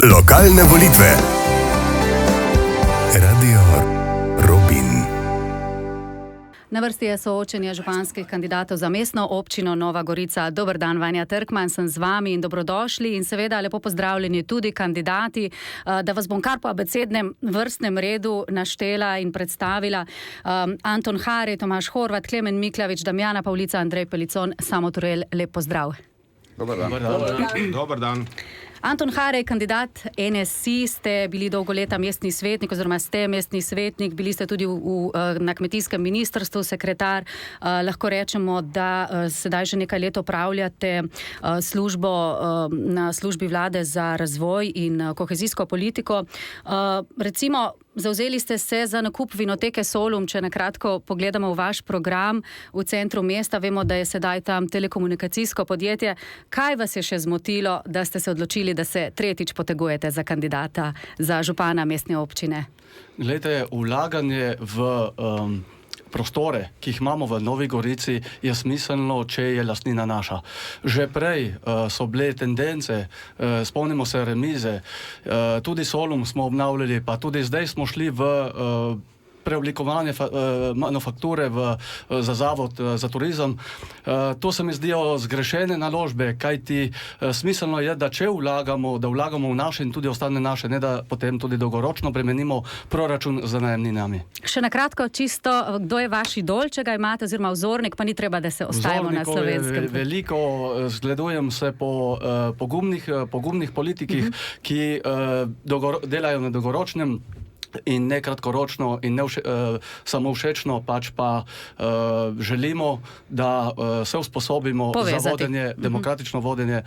Lokalne volitve. Radio Robin. Na vrsti je soočenje županskih kandidatov za mestno občino Nova Gorica. Dober dan, Vanja Trkman, sem z vami in dobrodošli in seveda lepo pozdravljeni tudi kandidati. Da vas bom kar po abecednem vrstnem redu naštela in predstavila. Anton Harej, Tomaž Horvat, Klemen Miklavič, Damjana Pavlica, Andrej Pelicon, Samo Turel, lep pozdrav. Dobar dan. Dobar dan. Anton Harej, kandidat NSI, ste bili dolgo leta mestni svetnik oziroma ste mestni svetnik, bili ste tudi na kmetijskem ministrstvu sekretar. Lahko rečemo, da sedaj že nekaj let opravljate službo na službi vlade za razvoj in kohezijsko politiko. Recimo, zavzeli ste se za nakup vinoteke Solum, če nakratko pogledamo v vaš program v centru mesta. Vemo, da je sedaj tam telekomunikacijsko podjetje. Kaj vas je še zmotilo, da ste se odločili, da se tretjič potegujete za kandidata za župana mestne občine? Glejte, vlaganje v prostore, ki jih imamo v Novi Gorici, je smiselno, če je lastnina naša. Že prej so bile tendence, spomnimo se remize, tudi Solum smo obnavljali, pa tudi zdaj smo šli v preoblikovanje manufakture za zavod za turizem. To se mi zdijo zgrešene naložbe, kajti smiselno je, da če vlagamo, da vlagamo v naše in tudi ostane naše, ne da potem tudi dolgoročno bremenimo proračun z najemninami. Še nakratko, čisto, kdo je vaš idol, če ga imate, oziroma vzornik, pa ni treba, da se ostajamo na slovenskem. Veliko zgledujem se po pogumnih politikih, ki delajo na dolgoročnem in ne kratkoročno in ne samovšečno, pač pa želimo, da se usposobimo za vodenje, demokratično vodenje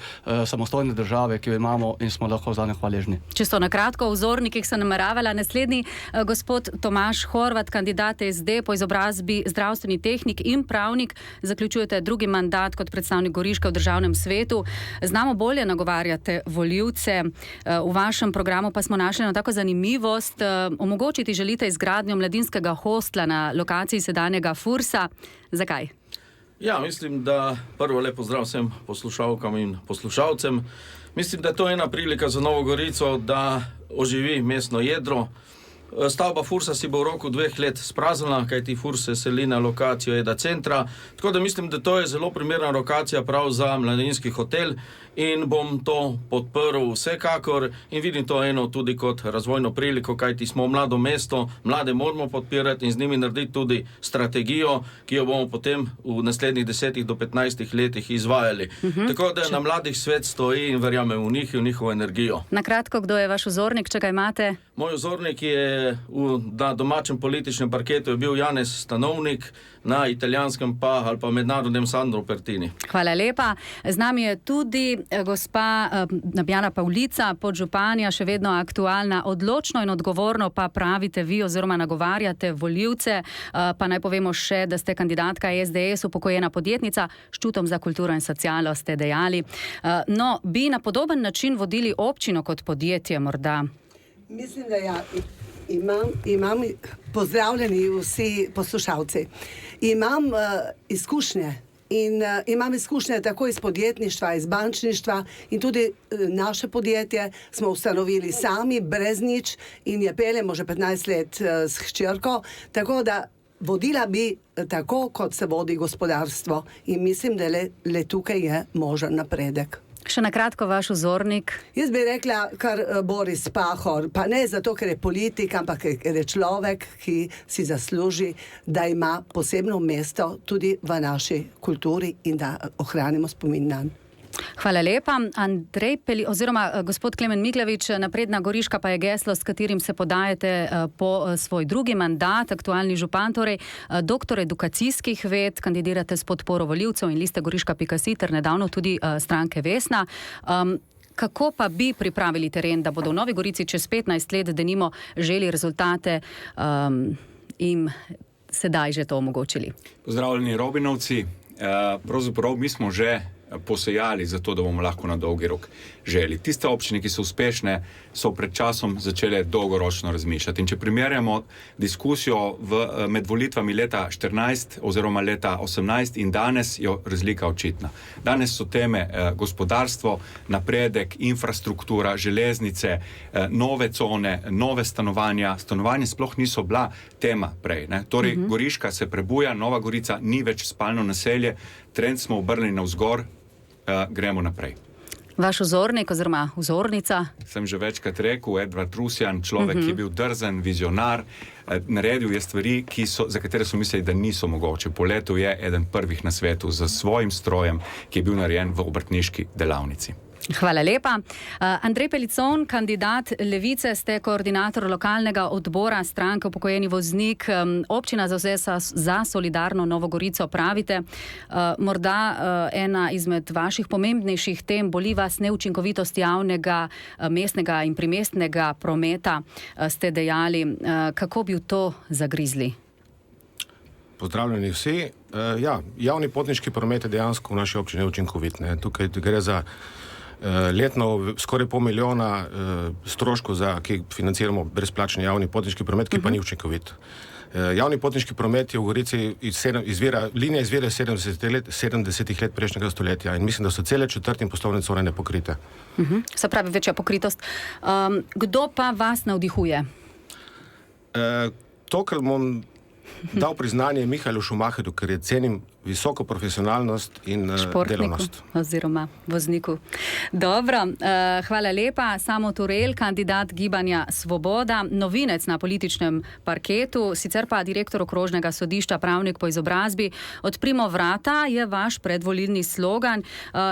samostojne države, ki jo imamo in smo lahko za njo hvaležni. Čisto na kratko, v vzornikih sem nameravala naslednji gospod Tomaž Horvat, kandidat SD, po izobrazbi zdravstveni tehnik in pravnik, zaključujete drugi mandat kot predstavnik Goriške v državnem svetu. Znamo bolje nagovarjate volivce. V vašem programu pa smo našli eno tako zanimivost. Omogočiti želite izgradnjo mladinskega hostla na lokaciji sedanjega Fursa. Zakaj? Ja, mislim, da prvo lep pozdrav vsem poslušalkam in poslušalcem. Mislim, da je to ena prilika za Novo Gorico, da oživi mestno jedro. Stavba Fursa si bo v roku 2 let spraznila, kajti Furs se seli na lokacijo Eda centra. Tako da mislim, da to je zelo primerna lokacija prav za mladinski hotel in bom to podprl vsekakor in vidim to eno tudi kot razvojno priliko, kajti smo mlado mesto, mlade moramo podpirati in z njimi narediti tudi strategijo, ki jo bomo potem v naslednjih 10 do 15 letih izvajali. Tako da na mladih svet stoji in verjamem v njih in v njihovo energijo. Na kratko, kdo je vaš vzornik, če ga imate? Moj vzornik je na domačem političnem parketu je bil Janez Stanovnik, na italijanskem ali pa mednarodnem Sandro Pertini. Hvala lepa. Z nami je tudi gospa Damjana Pavlica, podžupanja, še vedno aktualna. Odločno in odgovorno pa pravite vi oziroma nagovarjate volivce. Pa naj povemo še, da ste kandidatka SDS, upokojena podjetnica, s čutom za kulturo in socialo ste dejali. No, bi na podoben način vodili občino kot podjetje morda? Mislim, da ja. Imam pozdravljeni vsi poslušalci. Imam izkušnje in imam izkušnje tako iz podjetništva, iz bančništva in tudi naše podjetje smo ustanovili sami, brez nič in je peljemo že 15 let s hčerko, tako da vodila bi tako, kot se vodi gospodarstvo in mislim, da le tukaj je možen napredek. Še nakratko vaš vzornik. Jaz bi rekla kar Boris Pahor, pa ne zato, ker je politik, ampak ker je človek, ki si zasluži, da ima posebno mesto tudi v naši kulturi in da ohranimo spomin nanj. Hvala lepa. Andrej oziroma gospod Klemen Miklavič, napredna Goriška pa je geslo, s katerim se podajate po svoj drugi mandat, aktualni župan, torej doktor edukacijskih ved, kandidirate s podporo volivcev in liste Goriška.si ter nedavno tudi stranke Vesna. Kako pa bi pripravili teren, da bodo v Novi Gorici čez 15 let denimo želi rezultate in sedaj že to omogočili? Pozdravljeni Robinovci. Pravzaprav mi smo že posejali za to, da bomo lahko na dolgi rok želi. Tiste občine, ki so uspešne, so pred časom začele dolgoročno razmišljati. In če primerjamo diskusijo med volitvami leta 14 oziroma leta 18 in danes, je razlika očitna. Danes so teme gospodarstvo, napredek, infrastruktura, železnice, nove cone, nove stanovanja. Stanovanja sploh niso bila tema prej. Ne? Torej, Goriška se prebuja, Nova Gorica ni več spalno naselje, trend smo obrnili navzgor, gremo naprej. Vaš vzornik oziroma vzornica? Sem že večkrat rekel, Edvard Rusjan, človek, ki je bil drzen, vizionar, naredil je stvari, za katere so mislili, da niso mogoče. Po letu je eden prvih na svetu z svojim strojem, ki je bil narejen v obrtniški delavnici. Hvala lepa. Andrej Pelicon, kandidat Levice, ste koordinator lokalnega odbora stranke Upokojeni voznik. Občina zavzema za solidarno Novo Gorico, pravite. Morda ena izmed vaših pomembnejših tem boli vas neučinkovitost javnega mestnega in primestnega prometa, ste dejali. Kako bi v to zagrizli? Pozdravljeni vsi. Javni potniški promet je dejansko v naši občini neučinkovit. Tukaj gre za letno skoraj $500 000 stroškov, ki financiramo brezplačni javni potniški promet, ki pa ni učinkovit. Javni potniški promet je v Gorici linija izvira 70 let prejšnjega stoletja in mislim, da so cele četrte in poslovne cone nepokrite. Se pravi, večja pokritost. Kdo pa vas navdihuje? Tokrat bom dal priznanje Mihaelu Schumacherju, ker je cenim visoko profesionalnost in delovnost. Oziroma vozniku. Dobro, hvala lepa. Samo Turel, kandidat Gibanja Svoboda, novinec na političnem parketu, sicer pa direktor okrožnega sodišča, pravnik po izobrazbi. Odprimo vrata je vaš predvolilni slogan.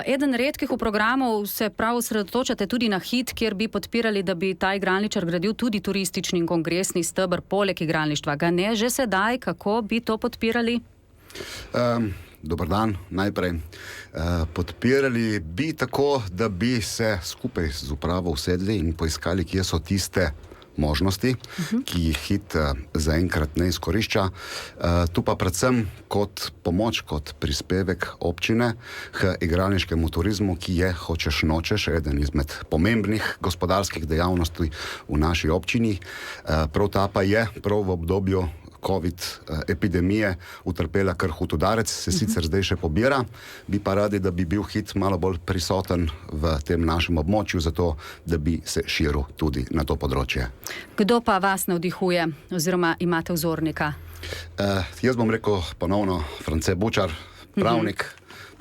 Eden redkih v programu se prav osredotočate tudi na Hit, kjer bi podpirali, da bi ta igralničar gradil tudi turistični in kongresni steber poleg igralništva. Ga ne že sedaj? Kako bi to podpirali? Dober dan, najprej. Podpirali bi tako, da bi se skupaj z upravo usedli in poiskali, kje so tiste možnosti, ki jih Hit zaenkrat ne izkorišča. Tu pa predvsem kot pomoč, kot prispevek občine k igralniškemu turizmu, ki je, hočeš nočeš, eden izmed pomembnih gospodarskih dejavnosti v naši občini. Prav ta pa je prav v obdobju COVID epidemije utrpela kar hud udarec, se sicer zdaj še pobira, bi pa radi, da bi bil Hit malo bolj prisoten v tem našem območju, zato da bi se širil tudi na to področje. Kdo pa vas navdihuje oziroma imate vzornika? Jaz bom rekel ponovno France Bučar, pravnik,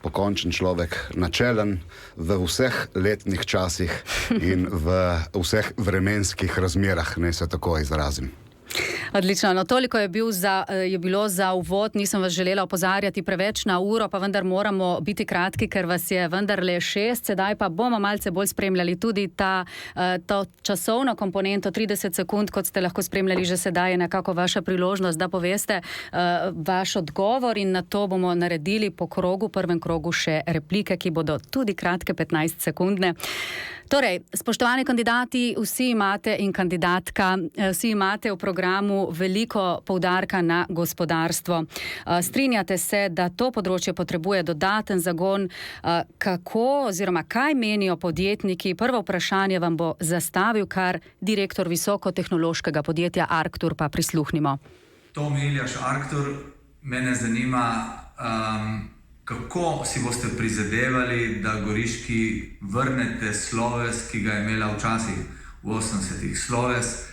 pokončen človek, načelen v vseh letnih časih in v vseh vremenskih razmerah, naj se tako izrazim. Odlično. No, toliko je bilo za uvod, nisem vas želela opozarjati preveč na uro, pa vendar moramo biti kratki, ker vas je vendarle 6, sedaj pa bomo malce bolj spremljali tudi to časovno komponento, 30 sekund, kot ste lahko spremljali že sedaj, je nekako vaša priložnost, da poveste vaš odgovor in na to bomo naredili po prvem krogu še replike, ki bodo tudi kratke, 15 sekundne. Torej, spoštovani kandidati, vsi imate in kandidatka, vsi imate v programu veliko poudarka na gospodarstvo. Strinjate se, da to področje potrebuje dodaten zagon. Kako oziroma kaj menijo podjetniki? Prvo vprašanje vam bo zastavil kar direktor visokotehnološkega podjetja Arctur, pa prisluhnimo. Tom Iljaš, Arctur, mene zanima, kako si boste prizadevali, da Goriški vrnete sloves, ki ga je imela včasih v 80-ih. Sloves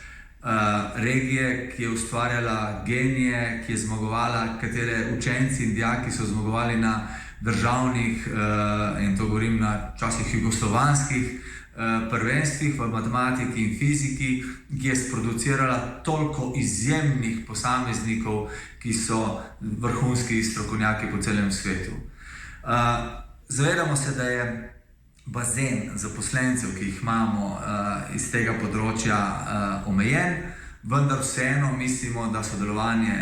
regije, ki je ustvarjala genije, ki je zmagovala, katere učenci in dijaki so zmagovali na državnih, in to govorim na časih jugoslovanskih prvenstvih v matematiki in fiziki, ki je sproducirala toliko izjemnih posameznikov, ki so vrhunski strokovnjaki po celem svetu. Zavedamo se, da je bazen zaposlencev, ki jih imamo iz tega področja, omejen, vendar vseeno mislimo, da sodelovanje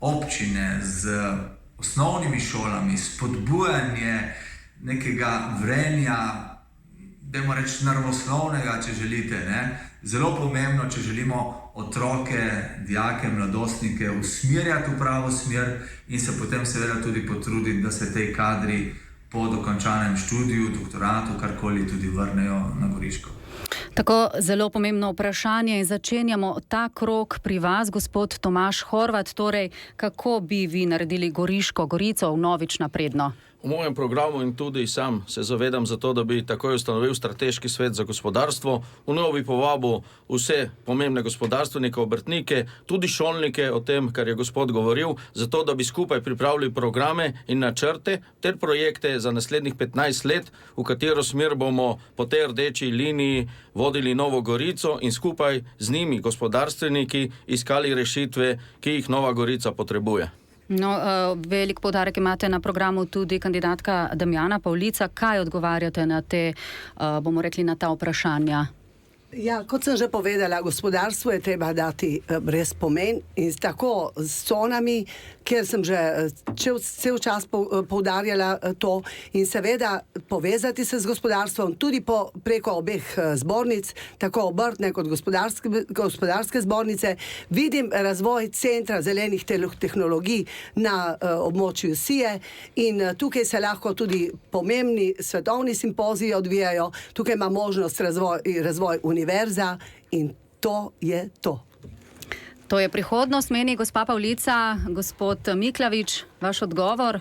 občine z osnovnimi šolami, spodbujanje nekega vrenja, dajmo reči naravoslovnega, če želite, zelo pomembno, če želimo otroke, dijake, mladostnike usmerjati v pravo smer in se potem seveda tudi potruditi, da se tej kadri po dokončanem študiju, doktoratu, karkoli tudi vrnejo na Goriško. Tako zelo pomembno vprašanje in začenjamo ta krog pri vas, gospod Tomaž Horvat. Torej, kako bi vi naredili Goriško, Gorico vnovič napredno? V mojem programu in tudi sam se zavedam za to, da bi takoj ustanovil strateški svet za gospodarstvo. V njega bi povabil vse pomembne gospodarstvenike, obrtnike, tudi šolnike o tem, kar je gospod govoril, zato da bi skupaj pripravili programe in načrte ter projekte za naslednjih 15 let, v katero smer bomo po tej rdeči liniji vodili Novo Gorico in skupaj z njimi gospodarstveniki iskali rešitve, ki jih Nova Gorica potrebuje. No, velik poudarek imate na programu tudi kandidatka Damjana Pavlica. Kaj odgovarjate na te, bomo rekli, na ta vprašanja? Ja, kot sem že povedala, gospodarstvu je treba dati brez pomen in tako s conami, ker sem že cel čas poudarjala to in seveda povezati se z gospodarstvom tudi preko obeh zbornic, tako obrtne kot gospodarske zbornice. Vidim razvoj centra zelenih tehnologij na območju SIE in tukaj se lahko tudi pomembni svetovni simpoziji odvijajo. Tukaj ima možnost razvoj univerza in to je to. To je prihodnost, meni gospa Pavlica. Gospod Miklavič, vaš odgovor?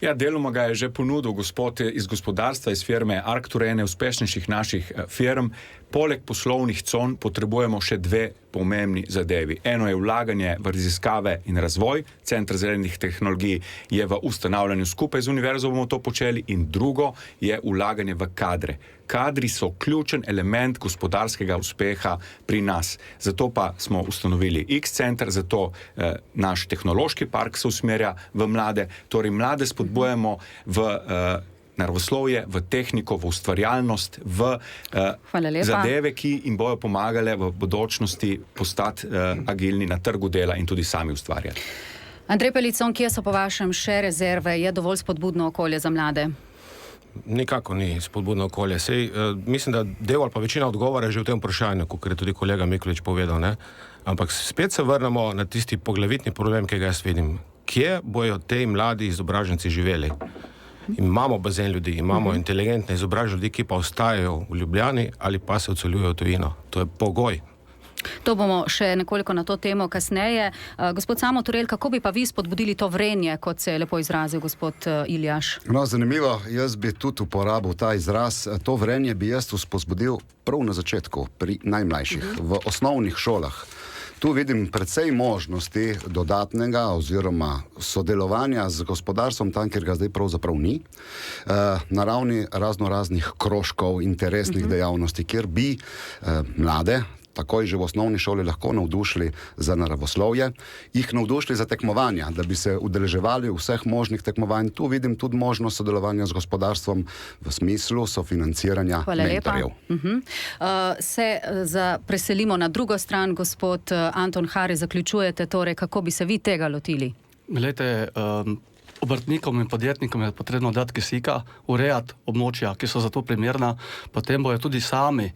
Ja, deloma ga je že ponudil gospod iz gospodarstva, iz firme Arctur, ene uspešnejših naših firm. Poleg poslovnih con potrebujemo še dve pomembni zadevi. Eno je vlaganje v raziskave in razvoj, Center zelenih tehnologij je v ustanavljanju, skupaj z univerzo bomo to počeli, in drugo je vlaganje v kadre. Kadri so ključen element gospodarskega uspeha pri nas. Zato pa smo ustanovili X-Center, zato naš tehnološki park se usmerja v mlade, torej mlade spodbujamo v naravoslovje, v tehniko, v ustvarjalnost, v zadeve, ki jim bojo pomagale v bodočnosti postati agilni na trgu dela in tudi sami ustvarjati. Andrej Pelicon, kje so po vašem še rezerve? Je dovolj spodbudno okolje za mlade? Nikako ni spodbudno okolje. Mislim, da del ali pa večina odgovora je že v tem vprašanju, kot je tudi kolega Miklovič povedal. Ne? Ampak spet se vrnemo na tisti poglavitni problem, ki ga jaz vidim. Kje bojo te mladi izobraženci živeli? Imamo bazen ljudi, imamo inteligentne izobražene ljudi, ki pa ostajajo v Ljubljani ali pa se odseljujejo v tujino. To je pogoj. To bomo še nekoliko na to temo kasneje. Gospod Samo Turel, kako bi pa vi spodbudili to vrenje, kot se je lepo izrazil gospod Iljaš? No, zanimivo, jaz bi tudi uporabil ta izraz. To vrenje bi jaz spodbudil prav na začetku, pri najmlajših, v osnovnih šolah. Tu vidim precej možnosti dodatnega oziroma sodelovanja z gospodarstvom tam, kjer ga zdaj pravzaprav ni, na ravni raznih krožkov, interesnih dejavnosti, kjer bi mlade takoj že v osnovni šoli lahko navdušili za naravoslovje, jih navdušili za tekmovanja, da bi se udeleževali vseh možnih tekmovanj. Tu vidim tudi možnost sodelovanja z gospodarstvom v smislu sofinanciranja mentorjev. Se preselimo na drugo stran, gospod Anton Hari, zaključujete torej, kako bi se vi tega lotili? Glejte, obrtnikom in podjetnikom je potrebno dati kisika, urejati območja, ki so za to primerna, potem bojo tudi sami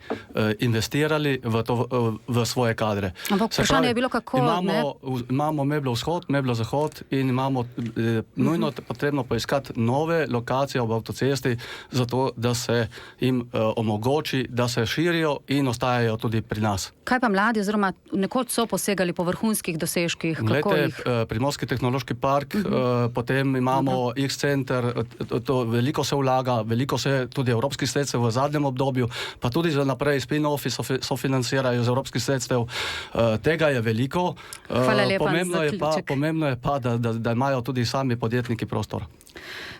investirali v svoje kadre. Ampak vprašanje je bilo kako, imamo Meblo vzhod, Meblo zahod in imamo nujno potrebno poiskati nove lokacije ob avtocesti, zato da se jim omogoči, da se širijo in ostajajo tudi pri nas. Kaj pa mladi, oziroma nekoč so posegali po vrhunskih dosežkih? Glejte, Primorski tehnološki park, potem imamo X-Center, veliko se vlaga, veliko se tudi evropskih sredstev v zadnjem obdobju, pa tudi za naprej spin-offi sofinancirajo z evropskih sredstev. Tega je veliko. Pomembno je pa, da imajo tudi sami podjetniki prostor.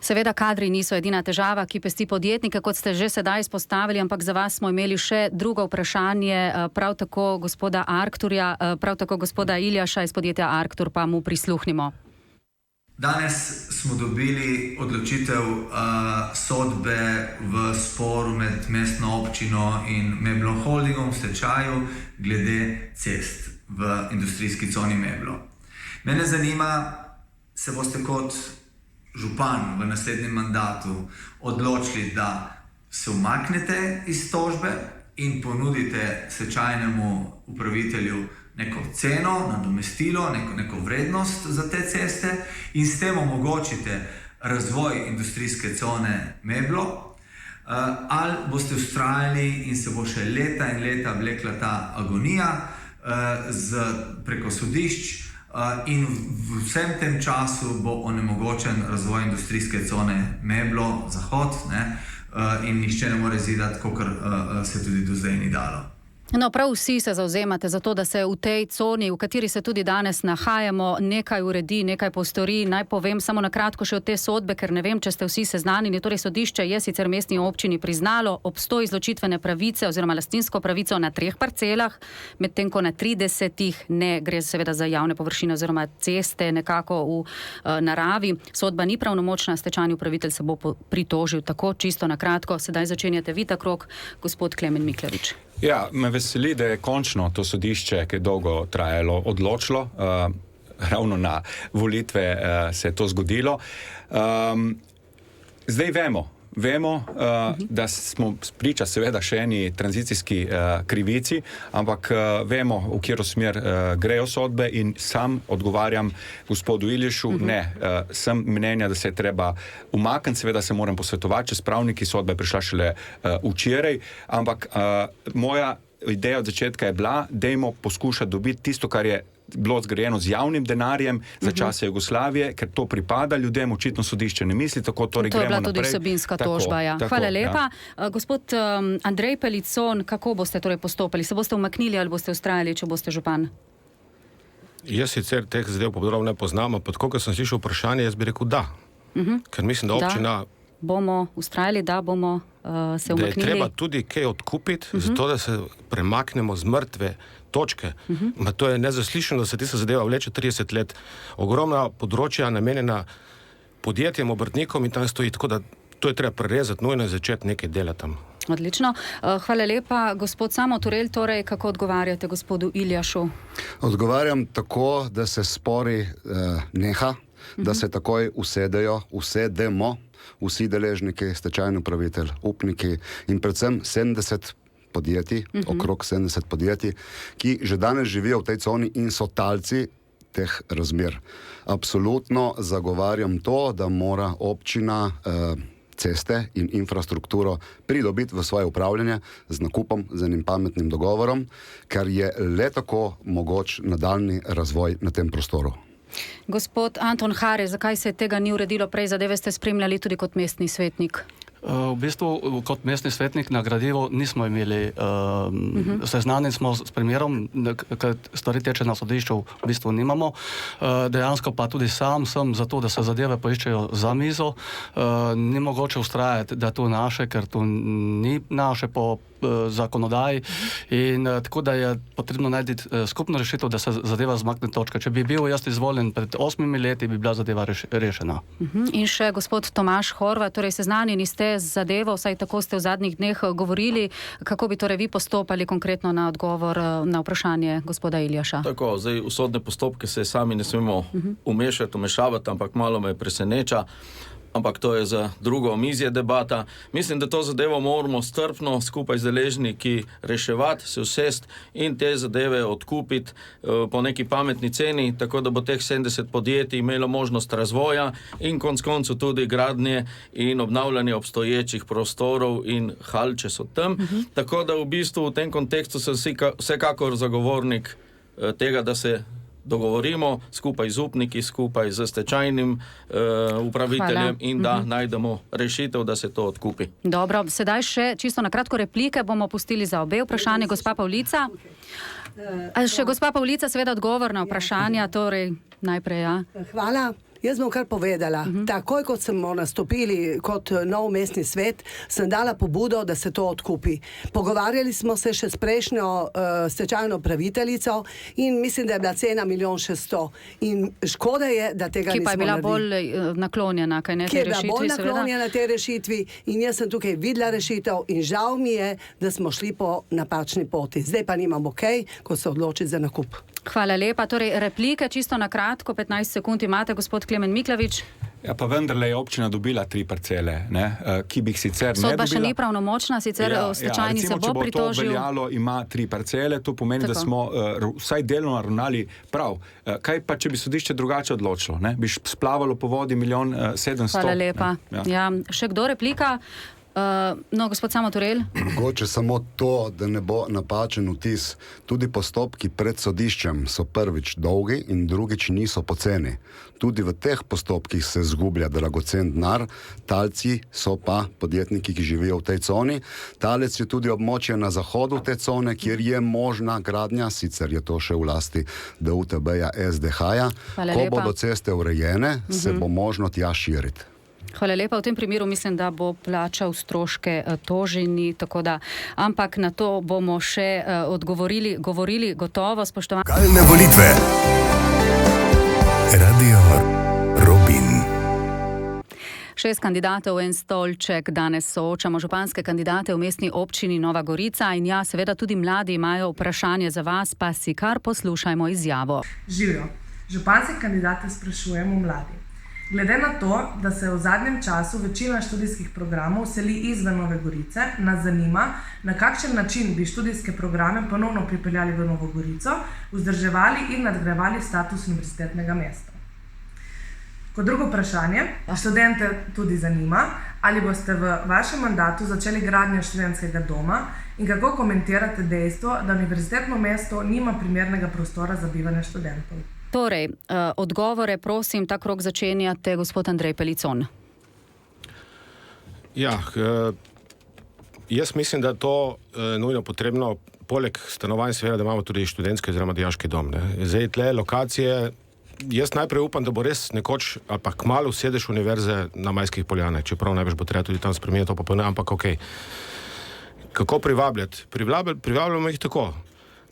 Seveda kadri niso edina težava, ki pesti podjetnike, kot ste že sedaj izpostavili, ampak za vas smo imeli še drugo vprašanje, prav tako gospoda Arcturja, prav tako gospoda Iljaša iz podjetja Arctur, pa mu prisluhnimo. Danes smo dobili odločitev sodbe v sporu med mestno občino in Meblo Holdingom v stečaju glede cest v industrijski coni Meblo. Mene zanima, se boste kot župan v naslednjem mandatu odločili, da se umaknete iz tožbe in ponudite stečajnemu upravitelju neko ceno, nadomestilo, neko vrednost za te ceste in s tem omogočite razvoj industrijske cone Meblo, ali boste vztrajali in se bo še leta in leta vlekla ta agonija preko sodišč, in v vsem tem času bo onemogočen razvoj industrijske cone Meblo Zahod, in nihče ne more zidati, kakor se tudi do zdaj ni dalo. No, prav vsi se zavzemate za to, da se v tej coni, v kateri se tudi danes nahajamo, nekaj uredi, nekaj postori. Naj povem samo na kratko še od te sodbe, ker ne vem, če ste vsi seznanjeni. Torej, sodišče je sicer mestni občini priznalo obstoj izločitvene pravice oziroma lastninsko pravico na 3 parcelah, medtem ko na 30 ne, gre seveda za javne površine oziroma ceste nekako v naravi. Sodba ni pravnomočna, stečajni upravitelj se bo pritožil. Tako, čisto na kratko. Sedaj začenjate vi ta krog, gospod Klemen Mikljevič. Ja, me veseli, da je končno to sodišče, ki je dolgo trajalo, odločilo. Ravno na volitve se je to zgodilo. Zdaj vemo, da smo priča seveda še eni tranzicijski krivici, ampak vemo, v katero smer grejo sodbe, in sam odgovarjam gospodu Ilješu, ne, sem mnenja, da se je treba umakniti, seveda se moram posvetovati, če s pravniki, sodba je prišla šele včeraj, ampak moja ideja od začetka je bila, dajmo poskušati dobiti tisto, kar je bilo zgrajeno z javnim denarjem za čase Jugoslavije, ker to pripada ljudem, očitno sodišče ne misli tako, torej gremo naprej. To je bila tudi vsebinska tožba, ja. Hvala lepa. Ja. Gospod Andrej Pelicon, kako boste torej postopali? Se boste umaknili ali boste vztrajali, če boste župan? Jaz sicer teh zadev podrobno ne poznam, ampak tako, ko sem slišal vprašanje, jaz bi rekel da. Ker mislim, da občina... Bomo vztrajali, da bomo se umaknili. Da je treba tudi kaj odkupiti, zato da se premaknemo z mrtve točke. To je nezaslišano, da se tista zadeva vleče 30 let. Ogromna področja namenjena podjetjem, obrtnikom in tam stoji, tako da to je treba prerezati, nujno je začeti nekaj delati tam. Odlično. Hvala lepa. Gospod Samo Turel, torej, kako odgovarjate gospodu Iljašu? Odgovarjam tako, da se spori neha, da se takoj usedemo vsi deležniki, stečajni upravitelj, upniki in predvsem 70 podjetij, okrog 70 podjetij, ki že danes živijo v tej coni in so talci teh razmer. Absolutno zagovarjam to, da mora občina ceste in infrastrukturo pridobiti v svoje upravljanje z nakupom, z enim pametnim dogovorom, ker je le tako mogoč nadaljni razvoj na tem prostoru. Gospod Anton Hare, zakaj se tega ni uredilo prej? Zadeve ste spremljali tudi kot mestni svetnik. V bistvu kot mestni svetnik na gradivu nismo imeli, seznanjeni smo s primerom, ker stvari teče na sodišču, v bistvu nimamo. Dejansko pa tudi sam sem za to, da se zadeve poiščejo za mizo. Ni mogoče ustrajati, da je to naše, ker to ni naše po zakonodaji, in tako da je potrebno najti skupno rešitev, da se zadeva zmakne točka. Če bi bil jaz izvoljen pred 8 leti, bi bila zadeva rešena. In še gospod Tomaž Horvat, torej seznanjeni ste z zadevo, vsaj tako ste v zadnjih dneh govorili, kako bi torej vi postopali konkretno na odgovor na vprašanje gospoda Iljaša? Tako, zdaj v sodne postopke se sami ne smemo umešavati, ampak malo me preseneča. Ampak to je za drugo omizje debata. Mislim, da to zadevo moramo strpno skupaj z deležniki reševati, se usesti in te zadeve odkupiti po neki pametni ceni, tako da bo teh 70 podjetij imelo možnost razvoja in konec koncev tudi gradnje in obnavljanje obstoječih prostorov in hal, če so tam. Tako da v bistvu v tem kontekstu sem vsekakor zagovornik tega, da se dogovorimo skupaj z upniki, skupaj z stečajnim upraviteljem in da najdemo rešitev, da se to odkupi. Dobro, sedaj še čisto na kratko replike bomo pustili za obe vprašanje. Gospa Pavlica. Še gospa Pavlica, seveda odgovor na vprašanja, torej najprej, ja. Hvala. Jaz bom kar povedala. Takoj, kot smo nastopili kot nov mestni svet, sem dala pobudo, da se to odkupi. Pogovarjali smo se še s prejšnjo stečajno upraviteljico in mislim, da je bila cena 1 600 000. In škoda je, da tega nismo naredili. Ki pa je bila bolj naklonjena, kaj ne, tej rešitvi, seveda. Ki je bila bolj naklonjena tej rešitvi in jaz sem tukaj videla rešitev in žal mi je, da smo šli po napačni poti. Zdaj pa nimamo kaj, ko se odločiti za nakup. Hvala lepa. Torej, replike čisto na kratko, 15 sekund imate, gospod Klemen Mikljevič. Ja, pa vendarle je občina dobila 3 parcele, ki bi jih sicer ne dobila. Sodba še ni pravnomočna, sicer stečajni se bo pritožil. Če bo to veljalo, ima 3 parcele, to pomeni, da smo vsaj delno ravnali prav. Kaj pa, če bi sodišče drugače odločilo? Bi splavalo po vodi 1 700 000? Hvala lepa. Ja, še kdo replika? No, gospod Samo Turel. Mogoče samo to, da ne bo napačen vtis. Tudi postopki pred sodiščem so prvič dolgi in drugič niso poceni. Tudi v teh postopkih se zgublja dragocen denar, talci so pa podjetniki, ki živijo v tej coni. Talec je tudi območje na zahodu te cone, kjer je možna gradnja, sicer je to še v lasti DUTB-ja, SDH-ja. Ko bodo ceste urejene, se bo možno tja širiti. Hvala lepa. V tem primeru mislim, da bo plačal stroške toženi, tako da, ampak na to bomo še govorili gotovo, spoštovani. Lokalne volitve. Radio Robin. 6 kandidatov, en stolček. Danes soočamo županske kandidate v mestni občini Nova Gorica in ja, seveda tudi mladi imajo vprašanje za vas, pa si kar poslušajmo izjavo. Živijo. Županske kandidate sprašujemo mladi. Glede na to, da se v zadnjem času večina študijskih programov seli izven Nove Gorice, nas zanima, na kakšen način bi študijske programe ponovno pripeljali v Novo Gorico, vzdrževali in nadgrajevali status univerzitetnega mesta. Kot drugo vprašanje, študente tudi zanima, ali boste v vašem mandatu začeli gradnjo študentskega doma in kako komentirate dejstvo, da univerzitetno mesto nima primernega prostora za bivanje študentov. Torej, odgovore, prosim, ta krog začenjate, gospod Andrej Pelicon. Ja, jaz mislim, da je to nujno potrebno, poleg stanovanj seveda, da imamo tudi študentski oziroma dijaški dom. Zdaj, tle lokacije, jaz najprej upam, da bo res nekoč, ali pa kmalu sedež univerze na Majskih Poljanah, čeprav največ bo treba tudi tam spremeniti to popolnoma, ampak okej. Kako privabljati? Privabljamo jih tako,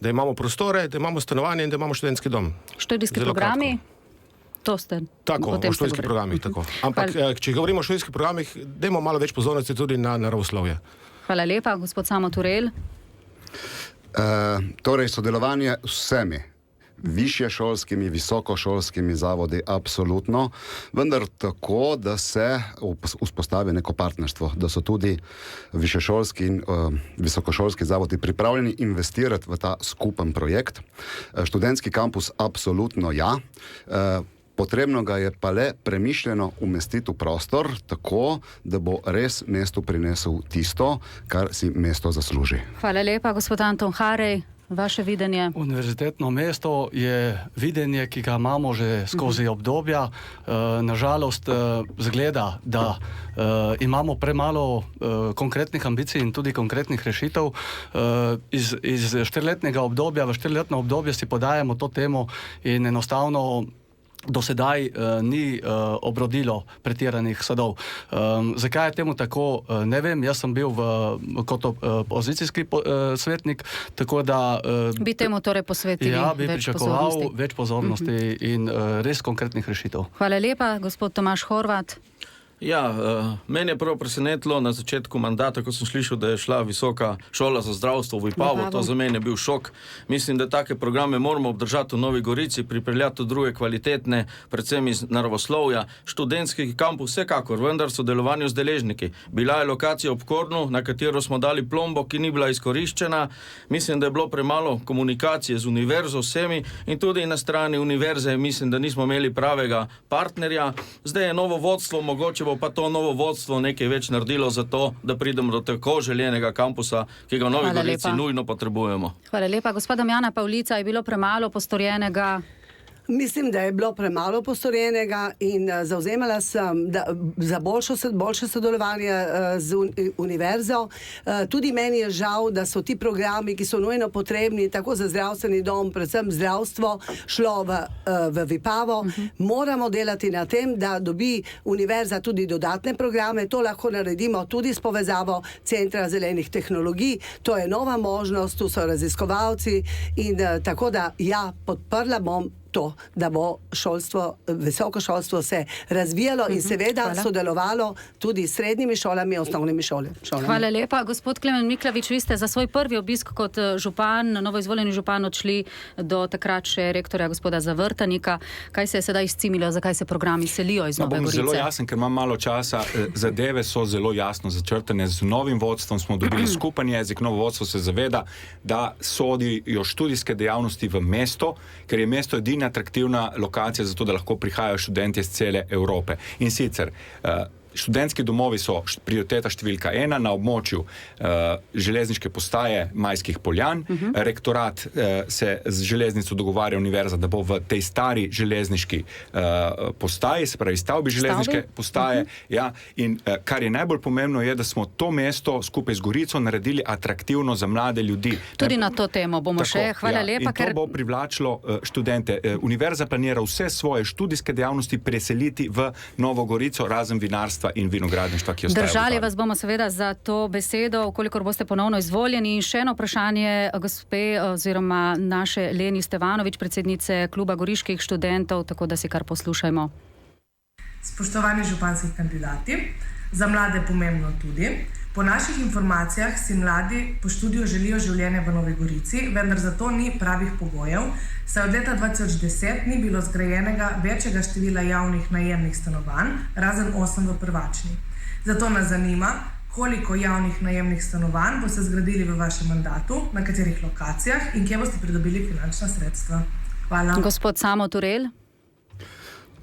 da imamo prostore, da imamo stanovanje in da imamo študentski dom. Študijski programi? To ste. Tako, o študijskih programih, tako. Ampak, če govorimo o študijskih programih, dajmo malo več pozornosti tudi na naravoslovje. Hvala lepa, gospod Samo Turel. Torej, sodelovanje s vsemi višješolskimi, visokošolskimi zavodi, absolutno, vendar tako, da se vzpostavi neko partnerstvo, da so tudi višješolski in visokošolski zavodi pripravljeni investirati v ta skupen projekt. Študentski kampus absolutno ja. Potrebno ga je pa le premišljeno umestiti v prostor, tako, da bo res mestu prinesel tisto, kar si mesto zasluži. Hvala lepa, gospod Anton Harej. Vaše videnje? Univerzitetno mesto je videnje, ki ga imamo že skozi obdobja. Nažalost, zgleda, da imamo premalo konkretnih ambicij in tudi konkretnih rešitev. Iz 4-letnega obdobja v 4-letno obdobje si podajamo to temo in enostavno do sedaj ni obrodilo pretiranih sadov. Zakaj je temu tako, ne vem. Jaz sem bil kot opozicijski svetnik, tako da bi temu torej posvetili bi pričakoval več pozornosti in res konkretnih rešitev. Hvala lepa, gospod Tomaž Horvat. Ja, meni je prvo presenetilo na začetku mandata, ko sem slišal, da je šla visoka šola za zdravstvo v Vipavo. To za mene je bil šok. Mislim, da take programe moramo obdržati v Novi Gorici, pripeljati druge kvalitetne, predvsem iz naravoslovja. Študentski kampus vsekakor, vendar sodelovanju z deležniki. Bila je lokacija ob Kornu, na katero smo dali plombo, ki ni bila izkoriščena. Mislim, da je bilo premalo komunikacije z univerzo, vsemi in tudi na strani univerze mislim, da nismo imeli pravega partnerja. Zdaj je novo vodstvo, mogoče bo pa to novo vodstvo nekaj več naredilo za to, da pridemo do tako željenega kampusa, ki ga v Novi Gorici nujno potrebujemo. Hvala lepa. Gospod Damjana Pavlica, je bilo premalo postorjenega? Mislim, da je bilo premalo postorjenega in zavzemala sem za boljše sodelovanje z univerzo. Tudi meni je žal, da so ti programi, ki so nujno potrebni, tako za zdravstveni dom, predvsem zdravstvo, šlo v Vipavo. Moramo delati na tem, da dobi univerza tudi dodatne programe. To lahko naredimo tudi s povezavo Centra zelenih tehnologij. To je nova možnost, tu so raziskovalci in tako da ja, podprla bom to, da bo visoko šolstvo se razvijalo in seveda sodelovalo tudi s srednjimi šolami, osnovnimi šolami. Hvala lepa. Gospod Klemen Miklavič, vi ste za svoj prvi obisk kot župan, novoizvoljeni župan, odšli do takrat še rektorja gospoda Zavrtanika. Kaj se je sedaj izcimilo, zakaj se programi selijo iz Nove Gorice? Zelo jasen, ker imam malo časa. Zadeve so zelo jasno začrtane. Z novim vodstvom smo dobili skupen jezik. Novo vodstvo se zaveda, da sodijo študijske dejavnosti v mesto, ker je mesto edina atraktivna lokacija za to, da lahko prihajajo študenti iz cele Evrope. In sicer študentski domovi so prioriteta številka 1 na območju železniške postaje Majskih Poljan. Rektorat se z železnico dogovarja univerza, da bo v tej stari železniški postaji, se pravi stavbi železniške postaje. Ja, in kar je najbolj pomembno je, da smo to mesto skupaj z Gorico naredili atraktivno za mlade ljudi. Tudi na to temo bomo še. Hvala lepa. In to bo privlačilo študente. Univerza planira vse svoje študijske dejavnosti preseliti v Novo Gorico, razen vinarstva in vinogradništva, ki ostajajo. Držali vas bomo seveda za to besedo, kolikor boste ponovno izvoljeni. In še eno vprašanje gospe oziroma naše Leni Stevanović, predsednice Kluba goriških študentov, tako da si kar poslušajmo. Spoštovani županski kandidati, za mlade pomembno tudi. Po naših informacijah si mladi po študiju želijo življenje v Novi Gorici, vendar za to ni pravih pogojev, saj od leta 2010 ni bilo zgrajenega večjega števila javnih najemnih stanovanj, razen 8 v Prvačni. Zato nas zanima, koliko javnih najemnih stanovanj boste zgradili v vašem mandatu, na katerih lokacijah in kje boste pridobili finančna sredstva. Hvala. Gospod Samo Turel.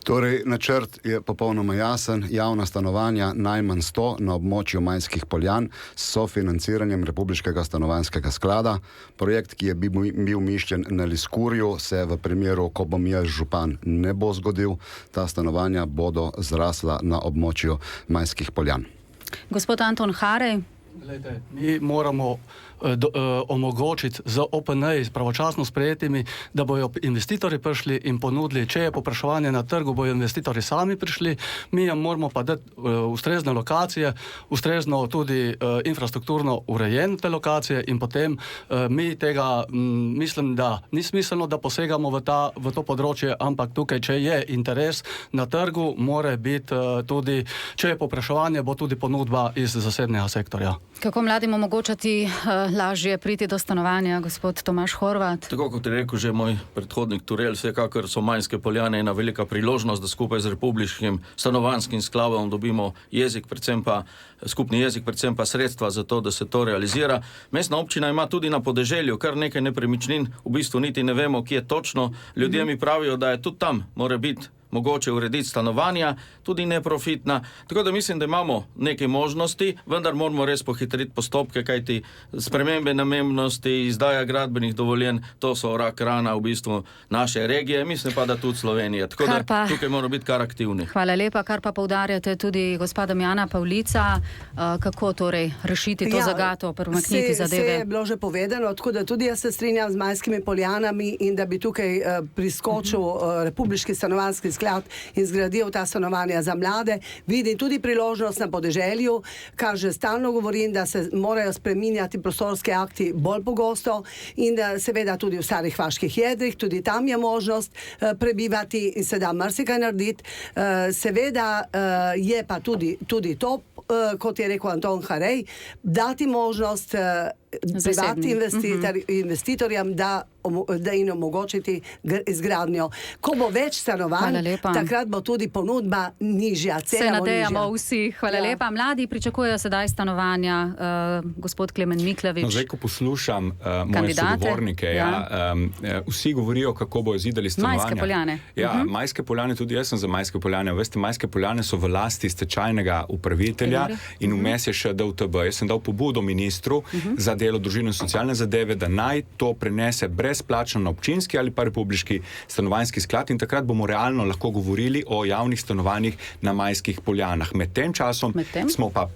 Torej, načrt je popolnoma jasen. Javna stanovanja najmanj 100 na območju Majskih Poljan s sofinanciranjem Republiškega stanovanjskega sklada. Projekt, ki je bil mišljen na Liskurju, se v primeru, ko bom jaz župan, ne bo zgodil. Ta stanovanja bodo zrasla na območju Majskih Poljan. Gospod Anton Harej. Glejte, mi moramo omogočiti z OPN-ji, pravočasno sprejetimi, da bojo investitorji prišli in ponudili, če je popraševanje na trgu, bojo investitorji sami prišli. Mi moramo pa dati ustrezne lokacije, ustrezno tudi infrastrukturno urejen te lokacije in potem mi tega, mislim, da ni smiselno, da posegamo v to področje, ampak tukaj, če je interes na trgu, mora biti tudi, če je popraševanje, bo tudi ponudba iz zasebnega sektorja. Kako mladim omogočati lažje priti do stanovanja, gospod Tomaž Horvat? Tako kot je rekel že moj predhodnik Turel, vsekakor so Majske Poljane ena velika priložnost, da skupaj z Republiškim stanovanjskim skladom dobimo jezik, predvsem pa skupni jezik, predvsem pa sredstva za to, da se to realizira. Mestna občina ima tudi na podeželju kar nekaj nepremičnin, v bistvu niti ne vemo, kje točno. Ljudje mi pravijo, da je tudi tam mora biti mogoče urediti stanovanja, tudi neprofitna. Tako da mislim, da imamo neke možnosti, vendar moramo res pohitriti postopke, kajti spremembe namembnosti, izdaja gradbenih dovoljenj, to so rak rana v bistvu naše regije, mislim pa, da tudi Slovenije. Tako da tukaj moramo biti kar aktivni. Hvala lepa, kar pa poudarjate tudi gospa Damjana Pavlica, kako torej rešiti to zagato, premakniti zadeve. Vse je bilo že povedano, tako da tudi jaz se strinjam z Majskimi Poljanami in da bi tukaj priskočil Republiški stanovanjski sklad in zgradil ta stanovanja za mlade. Vidim tudi priložnost na podeželju, kar že stalno govorim, da se morajo spreminjati prostorski akti bolj pogosto in da seveda tudi v starih vaških jedrih, tudi tam je možnost prebivati in se da marsikaj narediti. Seveda je pa tudi to, kot je rekel Anton Harej, dati možnost privatnim investitorjem, da jim omogočiti izgradnjo. Ko bo več stanovanj, takrat bo tudi ponudba nižja. Se nadejamo vsi. Hvala lepa. Mladi pričakujejo sedaj stanovanja. Gospod Klemen Miklavič. No, zdaj, ko poslušam moje sogovornike, vsi govorijo, kako bojo zidali stanovanja. Majske Poljane. Majske Poljane, tudi jaz sem za Majske Poljane. Veste, Majske Poljane so v lasti stečajnega upravitelja in vmes je še DUTB. Jaz sem dal pobudo ministru za delo, družino in socialne zadeve, da naj to prenese brezplačno na občinski ali pa Republiški stanovanjski sklad in takrat bomo realno lahko govorili o javnih stanovanjih na Majskih Poljanah. Med tem časom smo pa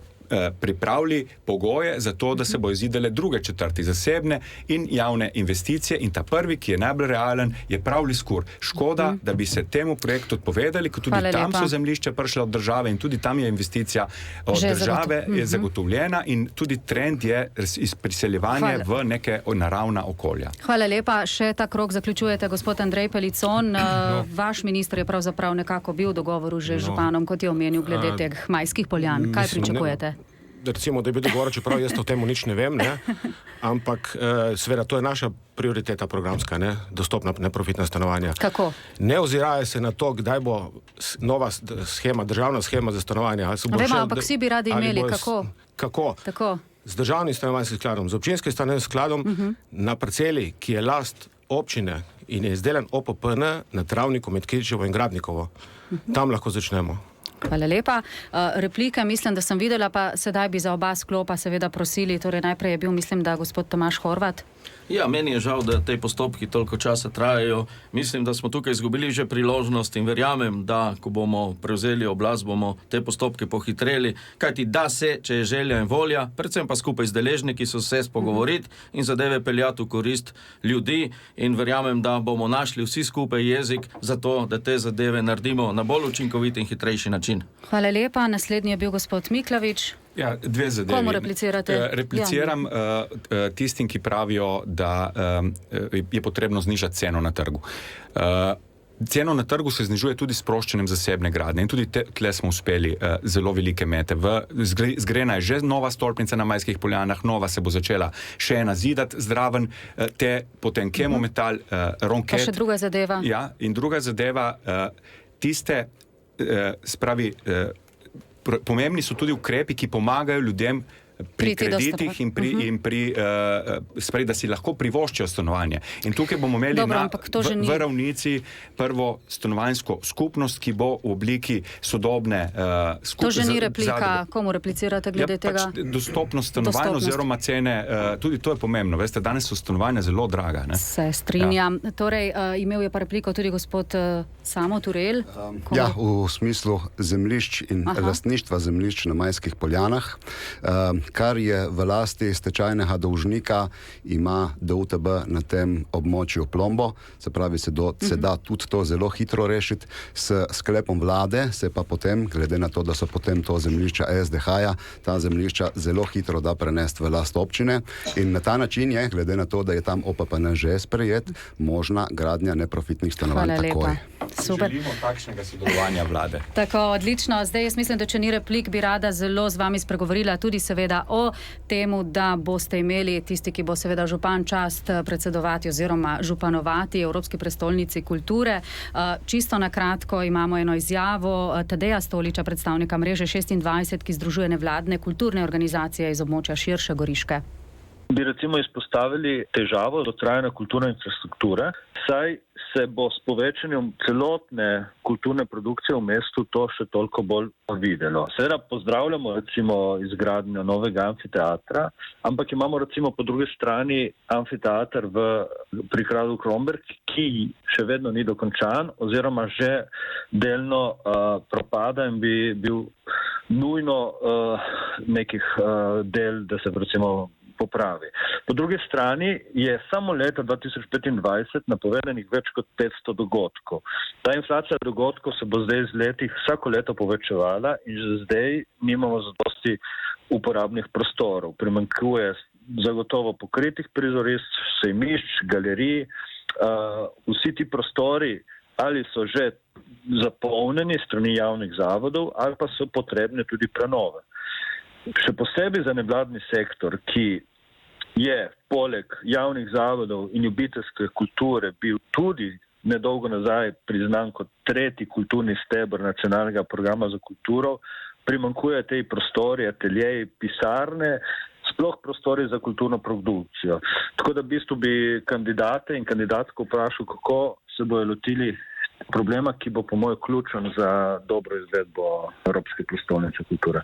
pripravili pogoje za to, da se bo izidele druge četrti, zasebne in javne investicije, in ta prvi, ki je najbolj realen, je prav Liskur. Škoda, da bi se temu projektu odpovedali, ko tudi tam so zemljišča prišle od države in tudi tam je investicija od države je zagotovljena in tudi trend je priseljevanje v neke naravna okolja. Hvala lepa. Še ta krog zaključujete, gospod Andrej Pelicon. Vaš minister je pravzaprav nekako bil v dogovoru že z županom, kot je omenil, glede teh majskih poljan. Kaj pričakujete? Recimo, da je bil dogovor, čeprav jaz o tem nič ne vem, ne? Ampak seveda to je naša prioriteta programska, ne? Dostopna neprofitna stanovanja. Kako? Ne oziraje se na to, kdaj bo nova schema, državna schema za stanovanja. Vemo, ampak vsi bi radi imeli. Kako? Kako? Tako. Z državnim stanovanjskim skladom, z občinskim stanovanjskim skladom na parceli, ki je last občine in je izdelan OPPN na travniku med Kidričevo in Gradnikovo. Tam lahko začnemo. Hvala lepa. Replika, mislim, da sem videla, pa sedaj bi za oba sklopa seveda prosili. Torej najprej je bil, mislim, da gospod Tomaž Horvat. Ja, meni je žal, da te postopki toliko časa trajajo. Mislim, da smo tukaj izgubili že priložnost in verjamem, da ko bomo prevzeli oblast, bomo te postopke pohitreli. Kajti da se, če je želja in volja, predvsem pa skupaj z deležniki so se spogovoriti in zadeve peljati v korist ljudi in verjamem, da bomo našli vsi skupaj jezik za to, da te zadeve naredimo na bolj učinkovit in hitrejši način. Hvala lepa. Naslednji je bil gospod Miklavič. Ja, dve zadevi. Komu replicirate? Repliciram tistim, ki pravijo, da je potrebno znižati ceno na trgu. Ceno na trgu se znižuje tudi s sproščanjem zasebne gradnje in tudi tle smo uspeli zelo velike mete. Zgrajena je že nova stolpnica na Majskih Poljanah, nova se bo začela še ena zidati zraven, te potem Kemometal, Ronket. Pa še druga zadeva. Ja, in druga zadeva, tiste, pomembni so tudi ukrepi, ki pomagajo ljudem pri kreditih in da si lahko privoščijo stanovanje. In tukaj bomo imeli v Ravnici prvo stanovanjsko skupnost, ki bo v obliki sodobne skupnosti. To že ni replika. Komu replicirate glede tega? Dostopnost stanovanj oziroma cene, tudi to je pomembno. Veste, danes so stanovanja zelo draga. Ne? Se strinjam. Ja. Torej, imel je pa repliko tudi gospod Samo Turel. Ja, v smislu zemljišč in lastništva zemljišč na Majskih Poljanah. Kar je v lasti stečajnega dolžnika, ima DUTB na tem območju plombo, se pravi, se da tudi to zelo hitro rešiti. S sklepom vlade se pa potem, glede na to, da so potem to zemljišča SDH-ja, ta zemljišča zelo hitro da prenesti v last občine in na ta način je, glede na to, da je tam OPPN že sprejet, možna gradnja neprofitnih stanovanj takoj. Super. Želimo takšnega sodelovanja vlade. Tako, odlično. Zdaj jaz mislim, da če ni replik, bi rada zelo z vami spregovorila tudi seveda o temu, da boste imeli tisti, ki bo seveda župan čast predsedovati oziroma županovati Evropski prestolnici kulture. Čisto na kratko imamo eno izjavo Tadeja Stoliča, predstavnika mreže 26, ki združuje nevladne kulturne organizacije iz območja širše Goriške. Bi recimo izpostavili težavo dotrajane kulturne infrastrukture, saj se bo s povečanjem celotne kulturne produkcije v mestu to še toliko bolj videlo. Seveda pozdravljamo recimo izgradnjo novega amfiteatra, ampak imamo recimo po drugi strani amfiteater pri gradu Kromberk, ki še vedno ni dokončan oziroma že delno propada in bi bil nujno nekih del, da se recimo popravi. Po drugi strani je samo leta 2025 napovedanih več kot 500 dogodkov. Ta inflacija dogodkov se bo zdaj z letih vsako leto povečevala in že zdaj nimamo zadosti uporabnih prostorov. Primanjkuje zagotovo pokritih prizorišč, sejmišč, galerij. Vsi ti prostori ali so že zapolnjeni strani javnih zavodov ali pa so potrebne tudi prenove. Še posebej za nevladni sektor, ki je poleg javnih zavodov in ljubiteljske kulture bil tudi nedolgo nazaj priznan kot tretji kulturni steber nacionalnega programa za kulturo, primanjkuje tej prostori, ateljeji, pisarne, sploh prostori za kulturno produkcijo. Tako da v bistvu bi kandidate in kandidatko vprašal, kako se bojo lotili problema, ki bo po mojem ključen za dobro izvedbo Evropske prestolnice kulture.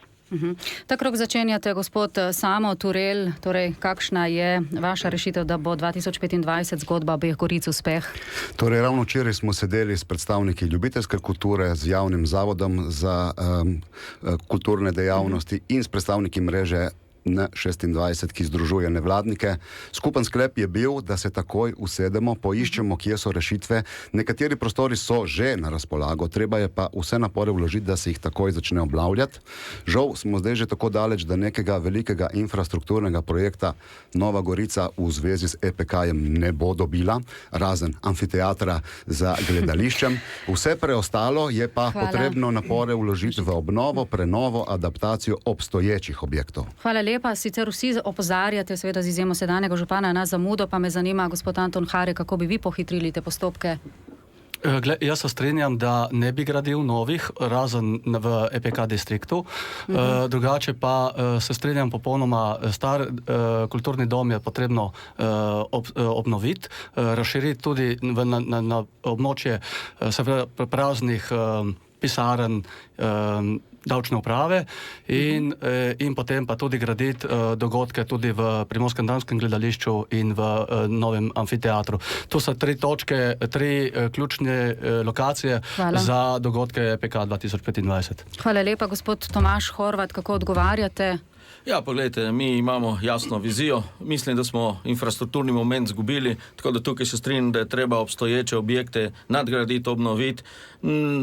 Ta krog začenjate, gospod Samo Turel, torej kakšna je vaša rešitev, da bo 2025 zgodba obeh Goric uspeh? Torej, ravno včeraj smo sedeli s predstavniki ljubiteljske kulture, z javnim zavodom za kulturne dejavnosti in s predstavniki mreže N26, ki združuje nevladnike. Skupen sklep je bil, da se takoj usedemo, poiščemo, kje so rešitve. Nekateri prostori so že na razpolago, treba je pa vse napore vložiti, da se jih takoj začne obnavljati. Žal smo zdaj že tako daleč, da nekega velikega infrastrukturnega projekta Nova Gorica v zvezi z EPK-jem ne bo dobila, razen amfiteatra za gledališčem. Vse preostalo je pa potrebno napore vložiti v obnovo, prenovo, adaptacijo obstoječih objektov. Hvala lepa. Sicer vsi opozarjate, seveda z izjemo sedanjega župana, na zamudo, pa me zanima, gospod Anton Hare, kako bi vi pohitrili te postopke? Jaz se strinjam, da ne bi gradil novih, razen v EPK distriktu. Drugače pa se strinjam popolnoma, star kulturni dom je potrebno obnoviti, razširiti tudi na območje praznih pisarn, davčne uprave in potem pa tudi graditi dogodke tudi v Primorsko-Danskem gledališču in v novem amfiteatru. To so tri ključne lokacije za dogodke EPK 2025. Hvala lepa, gospod Tomaž Horvat, kako odgovarjate? Ja, pogledajte, mi imamo jasno vizijo. Mislim, da smo infrastrukturni moment zgubili, tako da tukaj se strinjam, da je treba obstoječe objekte nadgraditi, obnoviti,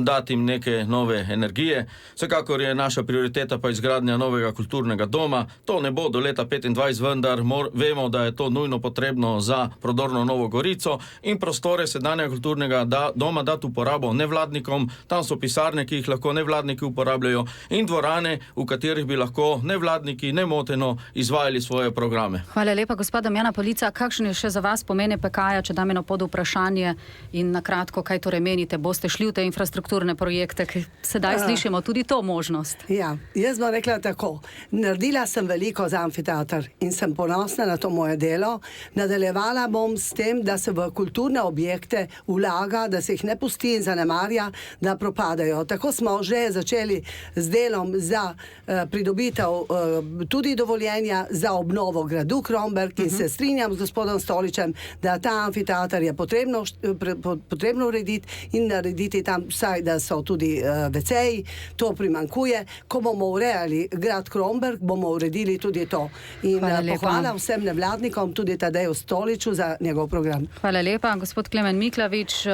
dati jim neke nove energije. Vsekakor je naša prioriteta pa izgradnja novega kulturnega doma. To ne bo do leta 2025, vendar vemo, da je to nujno potrebno za prodorno Novo Gorico in prostore sedanjega kulturnega doma dati uporabo nevladnikom. Tam so pisarne, ki jih lahko nevladniki uporabljajo, in dvorane, v katerih bi lahko nevladniki nemoteno izvajali svoje programe. Hvala lepa, gospod Damjana Polica. Kakšen je še za vas pomen EPK-ja, če dam eno pod vprašanje in na kratko, kaj torej menite? Boste šli v te infrastrukturne projekte, ki sedaj slišimo tudi to možnost? Ja, jaz bom rekla tako. Naredila sem veliko za amfiteater in sem ponosna na to moje delo. Nadaljevala bom s tem, da se v kulturne objekte vlaga, da se jih ne pusti in zanemarja, da propadajo. Tako smo že začeli z delom za pridobitev tudi dovoljenja za obnovo gradu Kromberk in se strinjam z gospodom Stoličem, da ta amfiteater je potrebno urediti in narediti tam vsaj, da so tudi WC-ji, to primanjkuje. Ko bomo urejali grad Kromberk, bomo uredili tudi to. In pohvala vsem nevladnikom, tudi Tadeju Stoliču za njegov program. Hvala lepa, gospod Klemen Miklavič.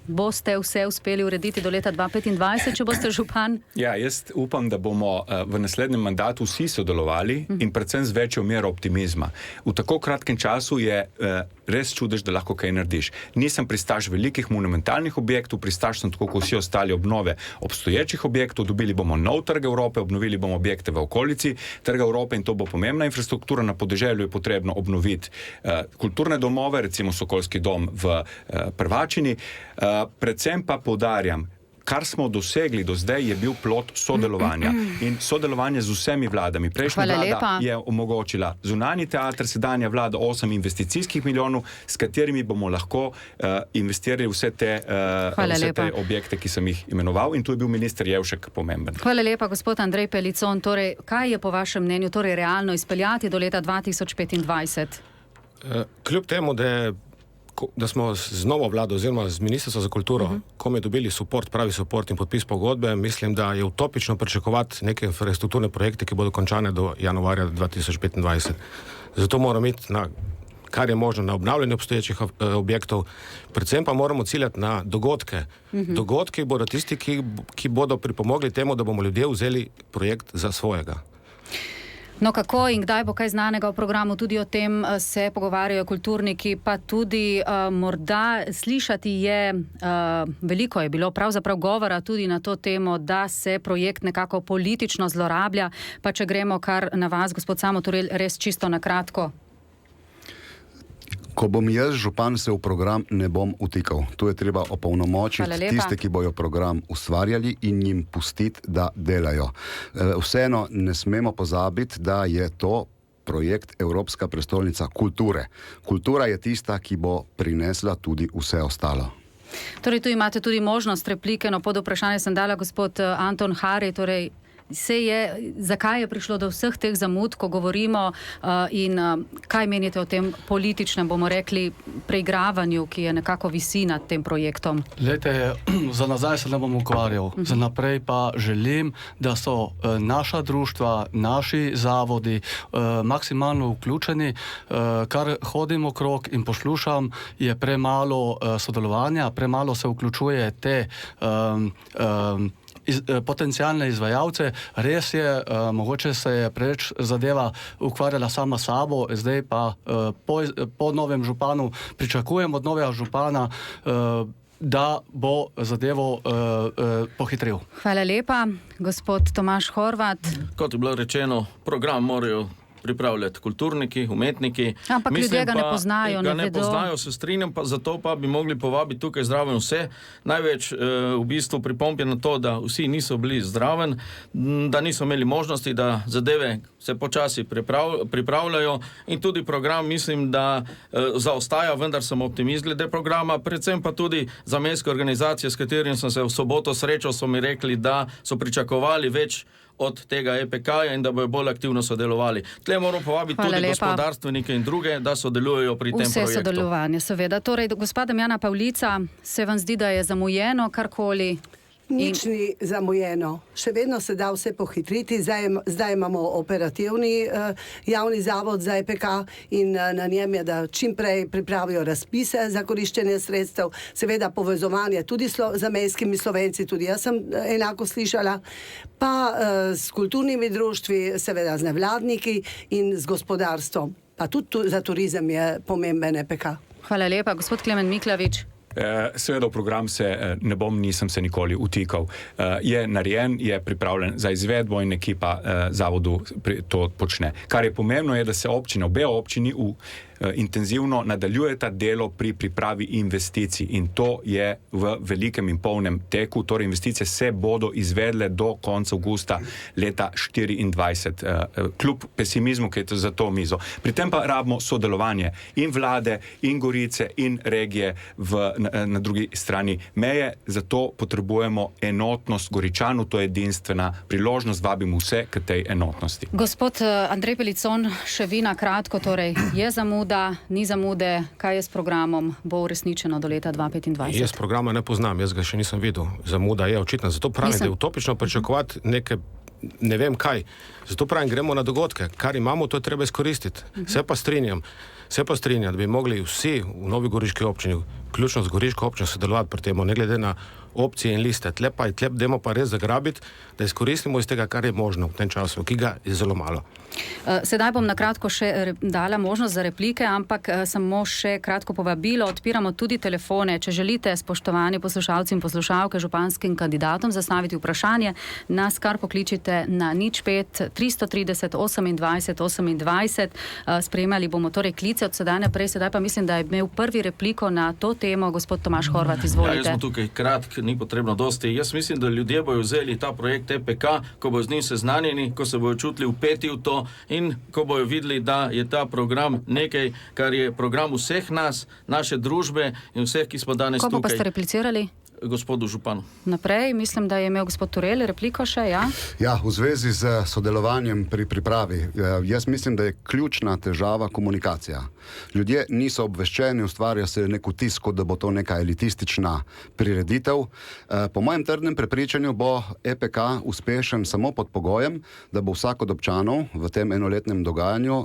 Boste vse uspeli urediti do leta 2025, če boste župan? Ja, jaz upam, da bomo v naslednjem mandatu vsi sodelovali in predvsem z večjo mero optimizma. V tako kratkem času je res čudež, da lahko kaj narediš. Nisem pristaš velikih monumentalnih objektov, pristaš sem tako kot vsi ostali obnove obstoječih objektov, dobili bomo nov trg Evrope, obnovili bomo objekte v okolici trga Evrope in to bo pomembna infrastruktura. Na podeželju je potrebno obnoviti kulturne domove, recimo Sokolski dom v Prvačini. Predvsem pa poudarjam, kar smo dosegli do zdaj je bil plod sodelovanja in sodelovanje z vsemi vladami. Prejšnja vlada je omogočila zunanji teater, sedanja vlada 8 investicijskih milijonov, s katerimi bomo lahko investirali vse te objekte, ki sem jih imenoval, in tu je bil minister Jevšek pomemben. Hvala lepa, gospod Andrej Pelicon. Torej, kaj je po vašem mnenju torej realno izpeljati do leta 2025? Kljub temu, da smo z novo vlado oziroma z Ministrstvo za kulturo, ko mi dobili pravi support in podpis pogodbe, mislim, da je utopično pričakovati neke infrastrukturne projekte, ki bodo končane do januarja 2025. Zato moramo iti kar je možno na obnavljanje obstoječih objektov, predvsem pa moramo ciljati na dogodke. Dogodki bodo tisti, ki bodo pripomogli temu, da bomo ljudje vzeli projekt za svojega. No, kako in kdaj bo kaj znanega v programu, tudi o tem se pogovarjajo kulturniki, pa tudi morda slišati je, veliko je bilo pravzaprav govora tudi na to temo, da se projekt nekako politično zlorablja, pa če gremo kar na vas, gospod Samo Turel, res čisto na kratko. Ko bom jaz župan, se v program ne bom vtikal. Tu je treba opolnomočiti tiste, ki bojo program ustvarjali in jim pustiti, da delajo. Vseeno ne smemo pozabiti, da je to projekt Evropska prestolnica kulture. Kultura je tista, ki bo prinesla tudi vse ostalo. Torej, tu imate tudi možnost replike, no pod vprašanje sem dala gospod Anton Hari, torej zakaj je prišlo do vseh teh zamud, ko govorimo in kaj menite o tem političnem, bomo rekli, preigravanju, ki je nekako visi nad tem projektom? Glejte, za nazaj se ne bom ukvarjal, za naprej pa želim, da so naša društva, naši zavodi maksimalno vključeni. Kar hodim okrog in poslušam, je premalo sodelovanja, premalo se vključuje te potencijalne izvajalce. Res je, mogoče se je preveč zadeva ukvarjala sama sabo, zdaj pa po novem županu pričakujem od novega župana, da bo zadevo pohitril. Hvala lepa. Gospod Tomaž Horvat. Kot je bilo rečeno, program morajo pripravljati kulturniki, umetniki. Ampak ljudje ga ne poznajo, ne vedo. Ne poznajo, se strinjam, pa zato pa bi mogli povabiti tukaj zraven vse. Največ v bistvu pripomb je na to, da vsi niso bili zraven, da niso imeli možnosti, da zadeve se počasi pripravljajo in tudi program mislim, da zaostaja, vendar sem optimist glede programa, predvsem pa tudi za mestske organizacije, s katerim sem se v soboto srečal, so mi rekli, da so pričakovali več od tega EPK-ja in da bojo bolj aktivno sodelovali. Tle moramo povabiti tudi gospodarstvenike in druge, da sodelujejo pri tem projektu. Vse sodelovanje, seveda. Torej, gospod Damjana Pavlica, se vam zdi, da je zamujeno karkoli? Nič ni zamujeno. Še vedno se da vse pohitriti. Zdaj imamo operativni javni zavod za EPK in na njem je, da čim prej pripravijo razpise za koriščenje sredstev. Seveda povezovanje tudi z mestskimi Slovenci, tudi jaz sem enako slišala, pa s kulturnimi društvi, seveda z nevladniki in z gospodarstvom. Pa tudi za turizem je pomemben EPK. Hvala lepa. Gospod Klemen Miklavič. Seveda v program nisem se nikoli utikal. Je narejen, je pripravljen za izvedbo in ekipa zavodu to počne. Kar je pomembno je, da se obe občini intenzivno nadaljujeta delo pri pripravi investicij in to je v velikem in polnem teku, torej investicije se bodo izvedle do konca avgusta leta 2024, kljub pesimizmu, ki je za to mizo. Pri tem pa rabimo sodelovanje in vlade, in Gorice, in regije na drugi strani meje, zato potrebujemo enotnost Goričanov, to je edinstvena priložnost, vabimo vse k tej enotnosti. Gospod Andrej Pelicon, še vi na kratko, torej je zamuda, ni zamude, kaj je s programom, bo uresničeno do leta 2025? Jaz programa ne poznam, jaz ga še nisem videl. Zamuda je očitna, zato pravim, da je utopično pričakovati nekaj, ne vem kaj. Zato pravim, gremo na dogodke. Kar imamo, to je treba izkoristiti. Se pa strinjam, da bi mogli vsi v Novi Goriški občini, vključno z Goriško občino, sodelovati pri tem, ne glede na opcije in liste. Dajmo pa res zagrabiti, da izkoristimo iz tega, kar je možno v tem času, ki ga je zelo malo. Sedaj bom na kratko še dala možnost za replike, ampak samo še kratko povabilo. Odpiramo tudi telefone. Če želite, spoštovani poslušalci in poslušalke, županskim kandidatom zastaviti vprašanje, nas kar pokličite na 05 330 28 28. Sprejemali bomo torej klice od sedaj naprej. Sedaj pa mislim, da je imel prvi repliko na to temo gospod Tomaž Horvat. Izvolite. Jaz sem tukaj kratk, ni potrebno dosti. Jaz mislim, da ljudje bojo vzeli ta projekt EPK, ko bojo z njim seznanjeni, ko se bojo čutili vpeti v to in ko bojo videli, da je ta program nekaj, kar je program vseh nas, naše družbe in vseh, ki smo danes tukaj. Kako pa ste replicirali? Gospodu županu. Naprej, mislim, da je imel gospod Turel repliko še, ja? Ja, v zvezi z sodelovanjem pri pripravi. Jaz mislim, da je ključna težava komunikacija. Ljudje niso obveščeni, ustvarja se nek vtis, kot da bo to neka elitistična prireditev. Po mojem trdnem prepričanju bo EPK uspešen samo pod pogojem, da bo vsak od občanov v tem enoletnem dogajanju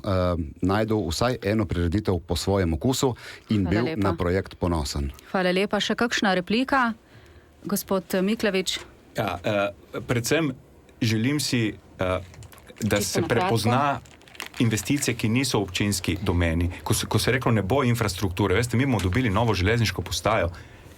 najdel vsaj eno prireditev po svojem okusu in bil na projekt ponosen. Hvala lepa. Še kakšna replika? Gospod Miklavič. Ja, predvsem želim si, da se prepozna investicije, ki niso v občinski domeni. Ko se je reklo, ne bo infrastrukture. Veste, mi bomo dobili novo železniško postajo,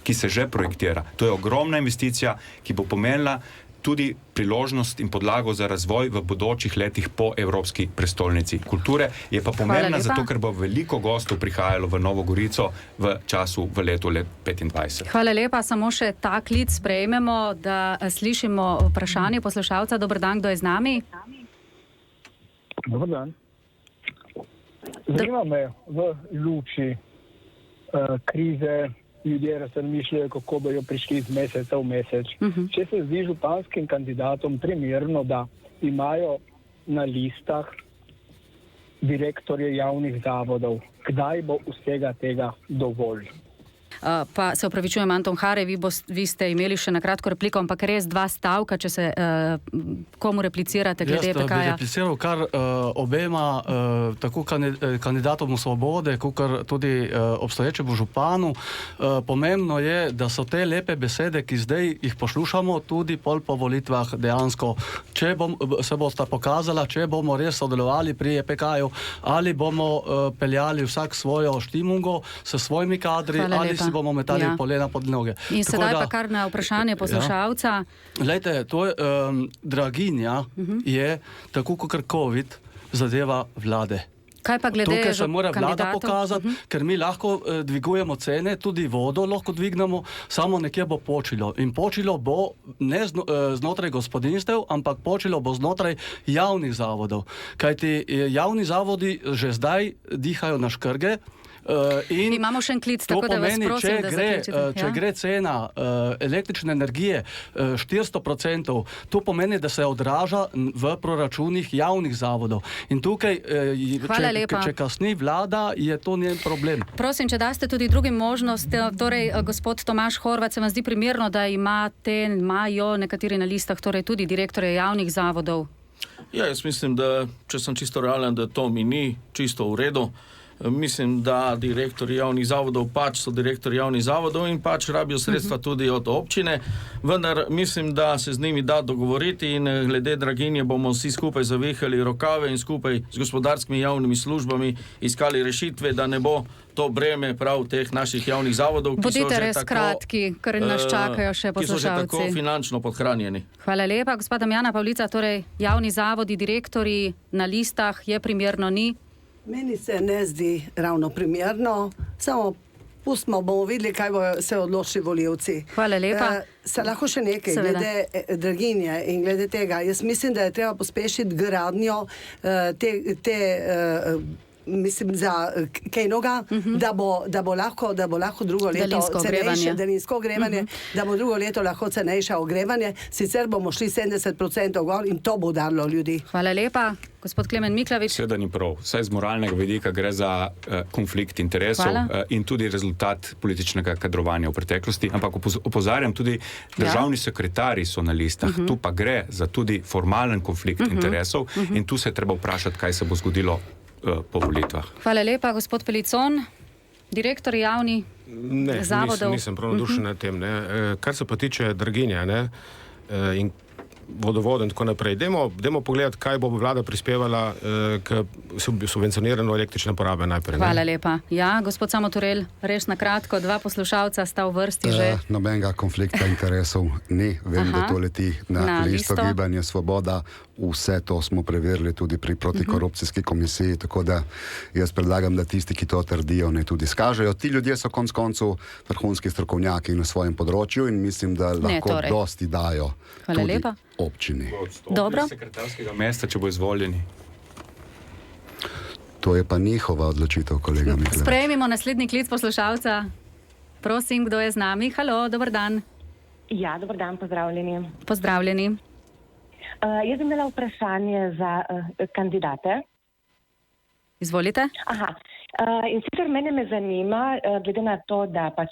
ki se že projektira. To je ogromna investicija, ki bo pomenila tudi priložnost in podlago za razvoj v bodočih letih po Evropski prestolnici kulture. Je pa pomembna zato, ker bo veliko gostov prihajalo v Novo Gorico v času v letu 2025. Hvala lepa, samo še ta klic sprejmemo, da slišimo vprašanje poslušalca. Dober dan, kdo je z nami? Dobar dan. Zanima me v luči krize ljudje razmišljajo, kako bojo prišli iz meseca v mesec. Če se zdi županskim kandidatom primerno, da imajo na listah direktorje javnih zavodov, kdaj bo vsega tega dovolj? Pa se opravičujem, Anton Hare, vi ste imeli še na kratko repliko, ampak res 2 stavka, če se komu replicirate glede PK-ja. Jaz bi repliciral kar obema, tako kandidatom Svobode, kot tudi obstoječemu županu. Pomembno je, da so te lepe besede, ki zdaj jih poslušamo, tudi pol po volitvah dejansko, če se bosta pokazala, če bomo res sodelovali pri PK-ju, ali bomo peljali vsak svojo štimungo s svojimi kadri, ali si bomo metali polena pod noge. In sedaj pa kar na vprašanje poslušalca. Glejte, to je, draginja je, tako kot COVID, zadeva vlade. Kaj pa glede tukaj se mora vlada kandidatov? pokazati, ker mi lahko dvigujemo cene, tudi vodo lahko dvignemo, samo nekje bo počilo. In počilo bo ne znotraj gospodinjstev, ampak počilo bo znotraj javnih zavodov. Kajti javni zavodi že zdaj dihajo na škrge. Imamo še en klic, tako da vas prosim, da zaključite. Če gre cena električne energije 400%, to pomeni, da se odraža v proračunih javnih zavodov. In tukaj, če kasni vlada, je to njen problem. Prosim, če daste tudi drugim možnost, torej gospod Tomaž Horvat, se vam zdi primerno, da imajo nekateri na listah torej tudi direktorje javnih zavodov? Ja, jaz mislim, da če sem čisto realen, da to mi ni čisto v redu. Mislim, da direktorji javnih zavodov pač so direktorji javnih zavodov in pač rabijo sredstva tudi od občine, vendar mislim, da se z njimi da dogovoriti in glede draginje bomo vsi skupaj zavihali rokave in skupaj z gospodarskimi javnimi službami iskali rešitve, da ne bo to breme prav teh naših javnih zavodov, Bodite res kratki, ker nas čakajo še poslušalci. Ki so že tako finančno podhranjeni. Hvala lepa. Gospod Damjana Pavlica, torej javni zavodi, direktorji na listah je primerno, ni? Meni se ne zdi ravno primerno, samo pustimo, bomo videli, kaj bo se odločili volivci. Hvala lepa. Se lahko še nekaj, glede draginje in glede tega. Jaz mislim, da je treba pospešiti gradnjo mislim, za Kejnoga, da bo lahko drugo leto cenejše, daljinsko ogrevanje, da bo drugo leto lahko cenejše ogrevanje, sicer bomo šli 70% gor in to bo udarilo ljudi. Hvala lepa. Gospod Klemen Miklavič. Seveda ni prav. Vsaj z moralnega vidika gre za konflikt interesov in tudi rezultat političnega kadrovanja v preteklosti. Ampak opozarjam tudi, državni sekretarji so na listah. Tu pa gre za tudi formalen konflikt interesov in tu se je treba vprašati, kaj se bo zgodilo po volitvah. Hvala lepa, gospod Pelicon. Direktor javni zavodov. Nisem prav navdušen nad tem. Kar se pa tiče draginje in vodovod in tako naprej. Dajmo pogledati, kaj bo vlada prispevala k subvencioniranju električne porabe najprej. Hvala lepa. Ja, gospod Samo Turel, res na kratko, 2 poslušalca sta v vrsti že. Nobenega konflikta interesov ni. Vem, da to leti na listo Gibanje Svoboda. Vse to smo preverili tudi pri protikorupcijski komisiji, tako da jaz predlagam, da tisti, ki to trdijo, ne tudi skažejo. Ti ljudje so konec koncev vrhunski strokovnjaki na svojem področju in mislim, da lahko dosti dajo tudi občini. Dobro. Sekretarskega mesta, če bo izvoljeni. To je pa njihova odločitev, kolega Miklavič. Sprejmimo naslednji klic poslušalca. Prosim, kdo je z nami? Halo, dober dan. Ja, dober dan, pozdravljeni. Pozdravljeni. Jaz bi imela vprašanje za kandidate. Izvolite. In sicer mene me zanima, glede na to, da pač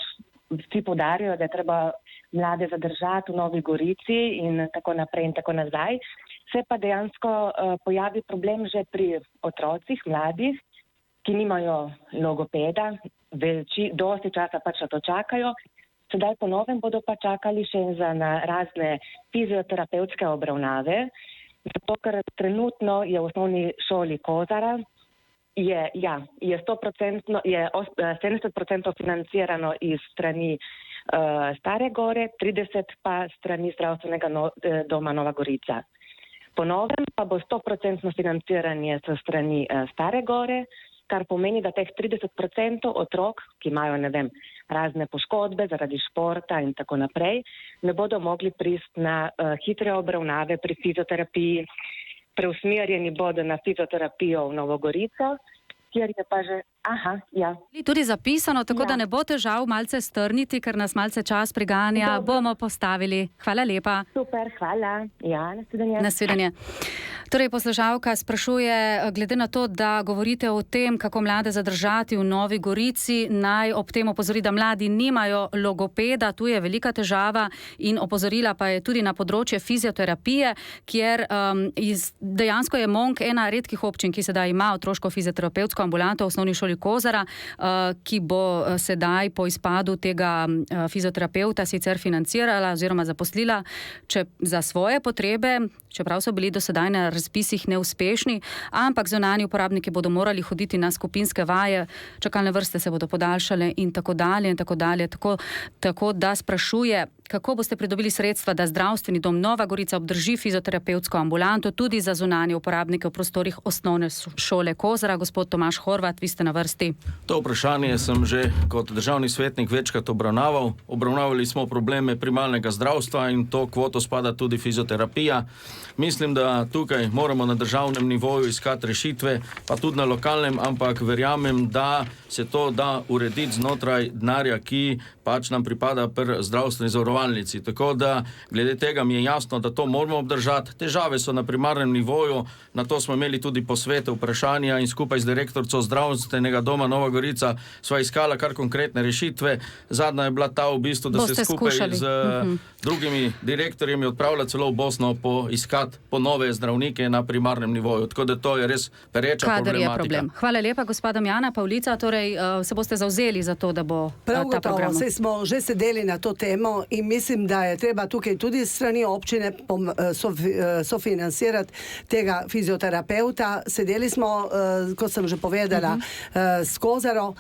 vsi poudarjajo, da je treba mlade zadržati v Novi Gorici in tako naprej in tako nazaj, se pa dejansko pojavi problem že pri otrocih, mladih, ki nimajo logopeda, dosti časa pač na to čakajo. Sedaj po novem bodo pa čakali še na razne fizioterapevtske obravnave, zato ker trenutno je v osnovni šoli Kozara, je 70% financirano iz strani Stare Gore, 30% pa strani zdravstvenega doma Nova Gorica. Po novem pa bo 100% financiranje s strani Stare Gore, kar pomeni, da teh 30% otrok, ki imajo, razne poškodbe zaradi športa in tako naprej, ne bodo mogli priti na hitre obravnave pri fizioterapiji. Preusmerjeni bodo na fizioterapijo v Novo Gorico, kjer je pa že Aha, ja. Tudi zapisano, tako da ne bo težav malce strniti, ker nas malce čas priganja. Bomo postavili. Hvala lepa. Super, hvala. Ja, nasvidenje. Nasvidenje. Torej, poslušalka sprašuje, glede na to, da govorite o tem, kako mlade zadržati v Novi Gorici, naj ob tem opozori, da mladi nimajo logopeda, tu je velika težava, in opozorila pa je tudi na področje fizioterapije, kjer dejansko je Monk ena redkih občin, ki sedaj ima otroško fizioterapevtsko ambulanto v osnovni šoli Kozara, ki bo sedaj po izpadu tega fizioterapeuta sicer financirala oziroma zaposlila za svoje potrebe, čeprav so bili do sedaj na razpisih neuspešni, ampak zunanji uporabniki bodo morali hoditi na skupinske vaje, čakalne vrste se bodo podaljšale in tako dalje in tako dalje. Tako da sprašuje, kako boste pridobili sredstva, da zdravstveni dom Nova Gorica obdrži fizioterapevtsko ambulanto tudi za zunanje uporabnike v prostorih osnovne šole Kozara. Gospod Tomaž Horvat, vi ste na vrsti. To vprašanje sem že kot državni svetnik večkrat obravnaval. Obravnavali smo probleme primarnega zdravstva in to kvoto spada tudi fizioterapija. Mislim, da tukaj moramo na državnem nivoju iskati rešitve, pa tudi na lokalnem, ampak verjamem, da se to da urediti znotraj denarja, ki pač nam pripada pri zdravstveni zavarovalnici. Tako da glede tega mi je jasno, da to moramo obdržati. Težave so na primarnem nivoju, na to smo imeli tudi posvete, vprašanja in skupaj z direktorico zdravstvenega doma Nova Gorica sva iskala kar konkretne rešitve. Zadnja je bila ta v bistvu, da se skupaj z drugimi direktorjemi odpravlja celo v Bosno iskati po nove zdravnike na primarnem nivoju. Tako da to je res pereča problematika. Problem. Hvala lepa, gospod Damjana Pavlica. Torej, se boste zavzeli za to, da bo ta program. Saj smo že sedeli na to temo in mislim, da je treba tukaj tudi strani občine sofinancirati tega fizioterapeuta. Sedeli smo, kot sem že povedala, s Kozaro.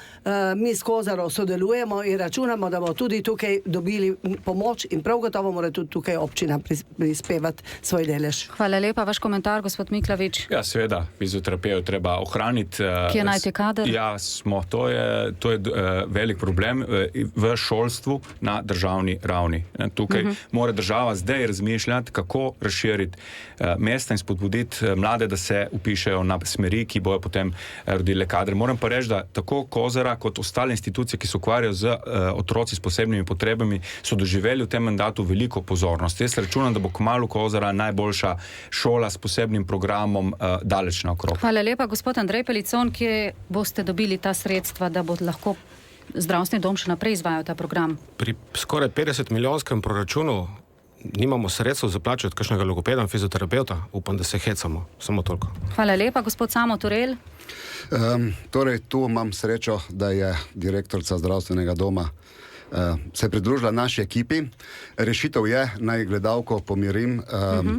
Mi s Kozaro sodelujemo in računamo, da bomo tudi tukaj dobili pomoč in prav gotovo mora tudi tukaj občina prispevati svoj delež. Hvala lepa. Vaš komentar, gospod Miklavič? Ja, seveda, fizioterapeut treba ohraniti. Kje najti kader? Ja, to je velik problem v šolstvu na državni ravni. Tukaj mora država zdaj razmišljati, kako razširiti mesta in spodbuditi mlade, da se upišejo na smeri, ki bojo potem rodile kadre. Moram pa reči, da tako Kozara kot ostale institucije, ki se ukvarjajo z otroci s posebnimi potrebami, so doživeli v tem mandatu veliko pozornosti. Jaz računam, da bo kmalu Kozara najboljša šola s posebnim programom daleč naokrog. Hvala lepa, gospod Andrej Pelicon, kje boste dobili ta sredstva, da bo lahko zdravstveni dom še naprej izvajal ta program? Pri skoraj 50-milijonskem proračunu nimamo sredstev za plačo od kakšnega logopeda in fizioterapeuta. Upam, da se hecamo. Samo toliko. Hvala lepa, gospod Samo Turel. Torej, tu imam srečo, da je direktorica zdravstvenega doma se pridružila naši ekipi. Rešitev je, naj gledalko pomirim,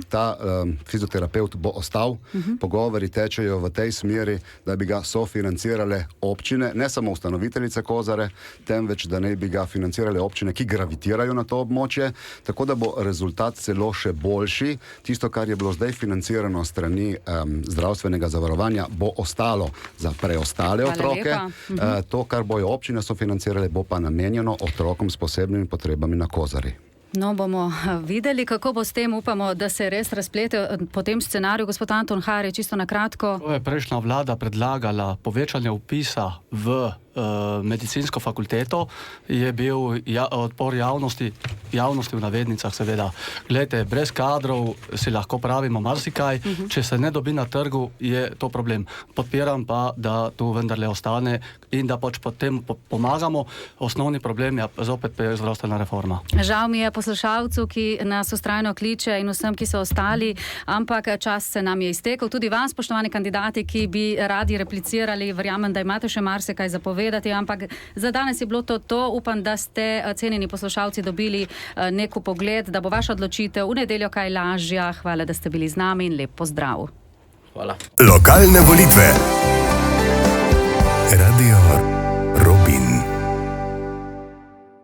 ta fizioterapeut bo ostal. Pogovori tečejo v tej smeri, da bi ga sofinancirale občine, ne samo ustanoviteljice Kozare, temveč da ne bi ga financirale občine, ki gravitirajo na to območje, tako da bo rezultat celo še boljši. Tisto, kar je bilo zdaj financirano strani zdravstvenega zavarovanja, bo ostalo za preostale otroke. To, kar bojo občine sofinancirale, bo pa namenjeno otrokom s posebnimi potrebami na Kozari. No, bomo videli, kako bo s tem. Upamo, da se res razplete po tem scenariju. Gospod Anton Hari, čisto na kratko. To je prejšnja vlada predlagala povečanje vpisa v medicinsko fakulteto, je bil odpor javnosti v navednicah seveda. Glejte, brez kadrov si lahko pravimo marsikaj, če se ne dobi na trgu, je to problem. Podpiram pa, da tu vendarle ostane in da pač potem pomagamo. Osnovni problem je zopet zdravstvena reforma. Žal mi je poslušalcu, ki nas vztrajno kliče, in vsem, ki so ostali, ampak čas se nam je iztekel. Tudi vam, spoštovani kandidati, ki bi radi replicirali, verjamem, da imate še marsikaj za povedati, ampak za danes je bilo to. Upam, da ste, cenjeni poslušalci, dobili nek pogled, da bo vaša odločitev v nedeljo kaj lažja. Hvala, da ste bili z nami in lep pozdrav. Hvala. Lokalne volitve. Radio Robin.